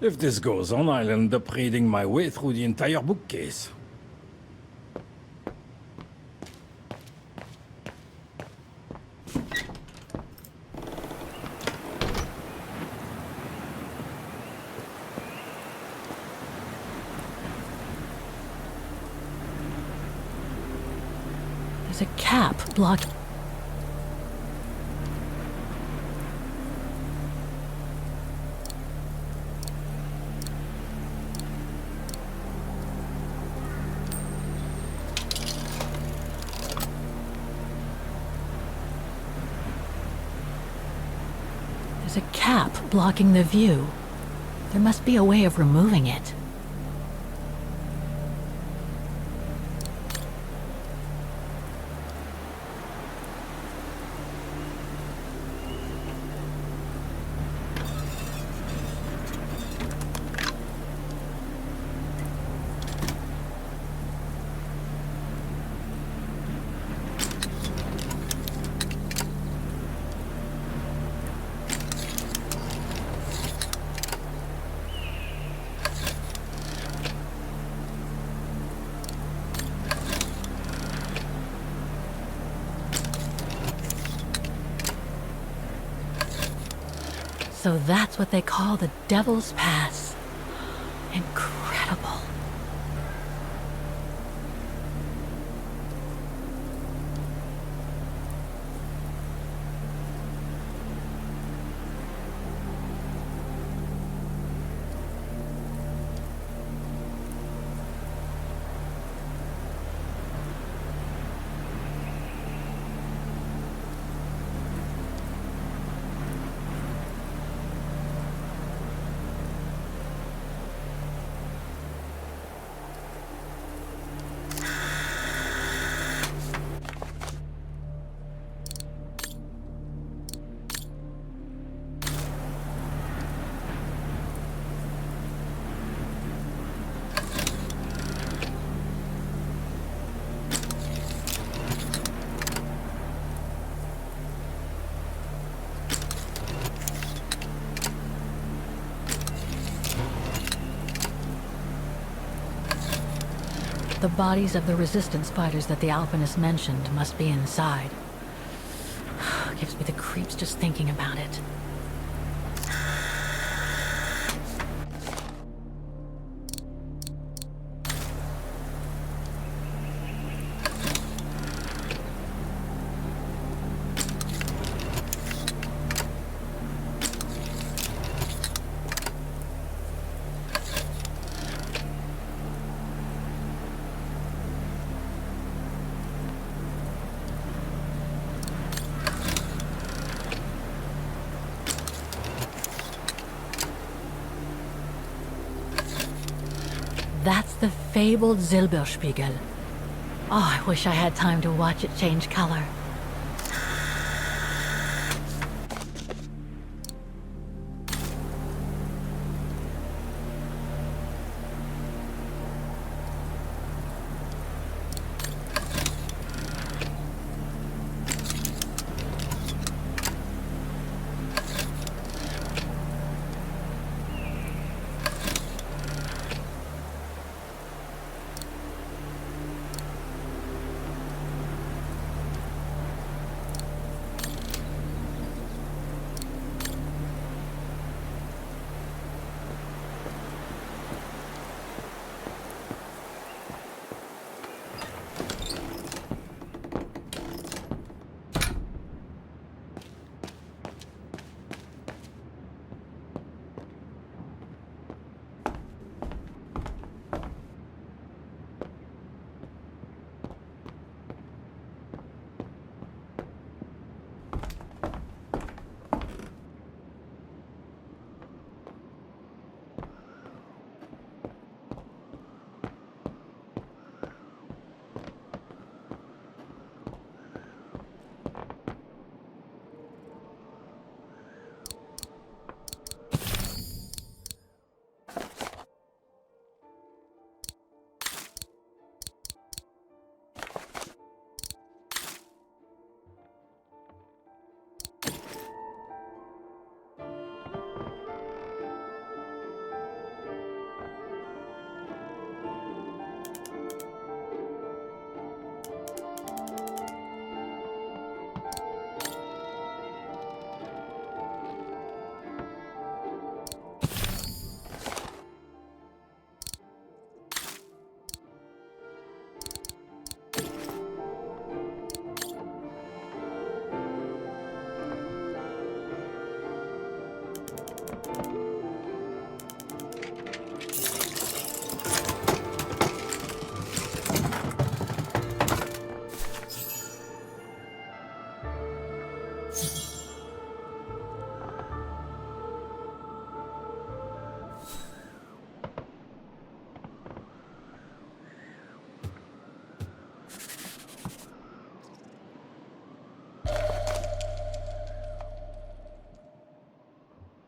If this goes on, I'll end up reading my way through the entire bookcase. There's a cap blocked. There's a cap blocking the view. There must be a way of removing it. So that's what they call the Devil's Pass. Incredible. The bodies of the resistance fighters that the alpinist mentioned must be inside. Gives me the creeps just thinking about it. the fabled Silberspiegel. Oh, I wish I had time to watch it change color.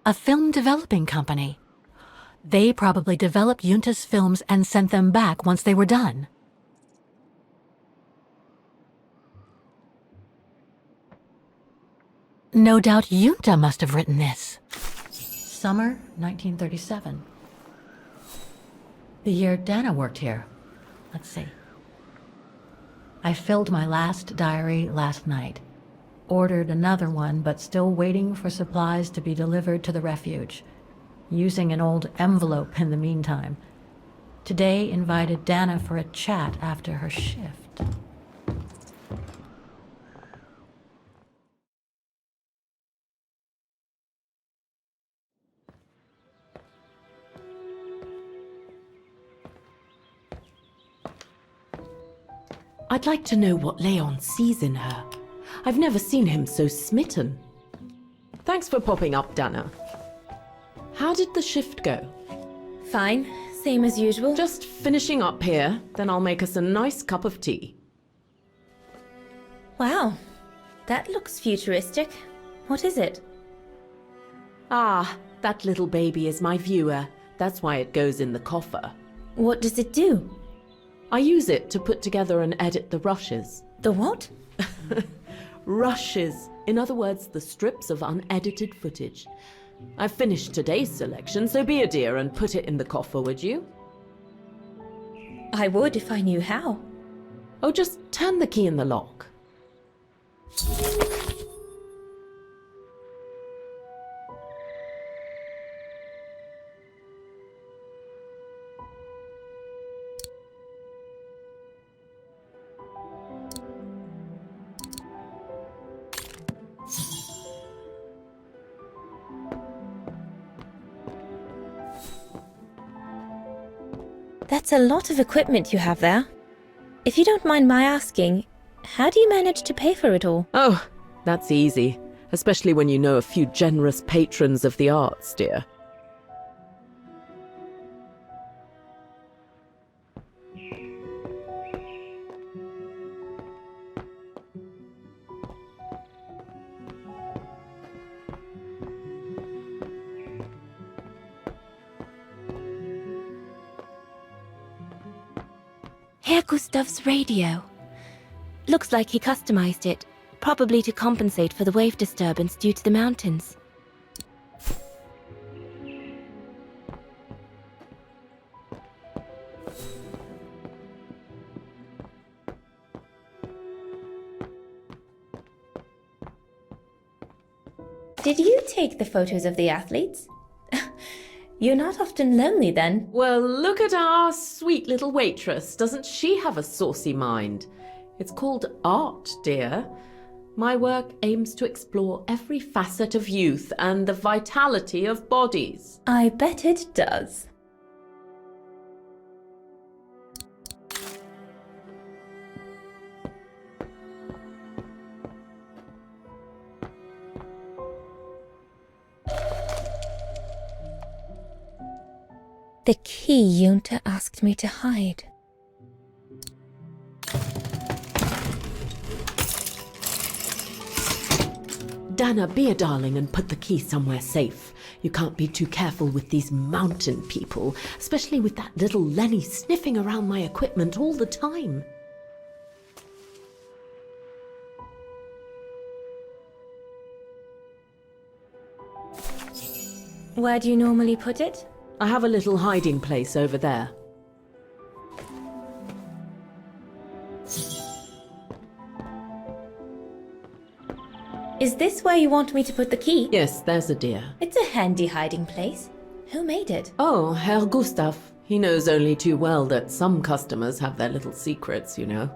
A film developing company. They probably developed Junta's films and sent them back once they were done. No doubt Junta must have written this. Summer 1937. The year Dana worked here. Let's see. I filled my last diary last night. Ordered another one, but still waiting for supplies to be delivered to the refuge. Using an old envelope in the meantime. Today invited Dana for a chat after her shift. I'd like to know what Leon sees in her. I've never seen him so smitten. Thanks for popping up, Dana. How did the shift go? Fine, same as usual. Just finishing up here, then I'll make us a nice cup of tea. Wow, that looks futuristic. What is it? Ah, that little baby is my viewer. That's why it goes in the coffer. What does it do? I use it to put together and edit the rushes. The what? Rushes. In other words, the strips of unedited footage. I've finished today's selection, so be a dear and put it in the coffer, would you? I would if I knew how. Oh, just turn the key in the lock. That's a lot of equipment you have there. If you don't mind my asking, how do you manage to pay for it all? Oh, that's easy. Especially when you know a few generous patrons of the arts, dear. Herr Gustav's radio. Looks like he customized it, probably to compensate for the wave disturbance due to the mountains. Did you take the photos of the athletes? You're not often lonely then. Well, look at our sweet little waitress. Doesn't she have a saucy mind? It's called art, dear. My work aims to explore every facet of youth and the vitality of bodies. I bet it does. The key Junta asked me to hide. Dana, be a darling and put the key somewhere safe. You can't be too careful with these mountain people, especially with that little Lenny sniffing around my equipment all the time. Where do you normally put it? I have a little hiding place over there. Is this where you want me to put the key? Yes, there's a dear. It's a handy hiding place. Who made it? Oh, Herr Gustav. He knows only too well that some customers have their little secrets, you know.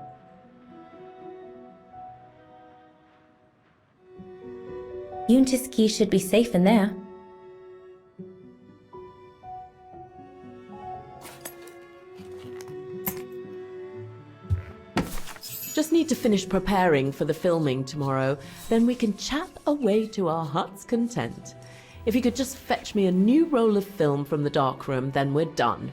Junta's key should be safe in there. Just need to finish preparing for the filming tomorrow, then we can chat away to our heart's content. If you could just fetch me a new roll of film from the darkroom, then we're done.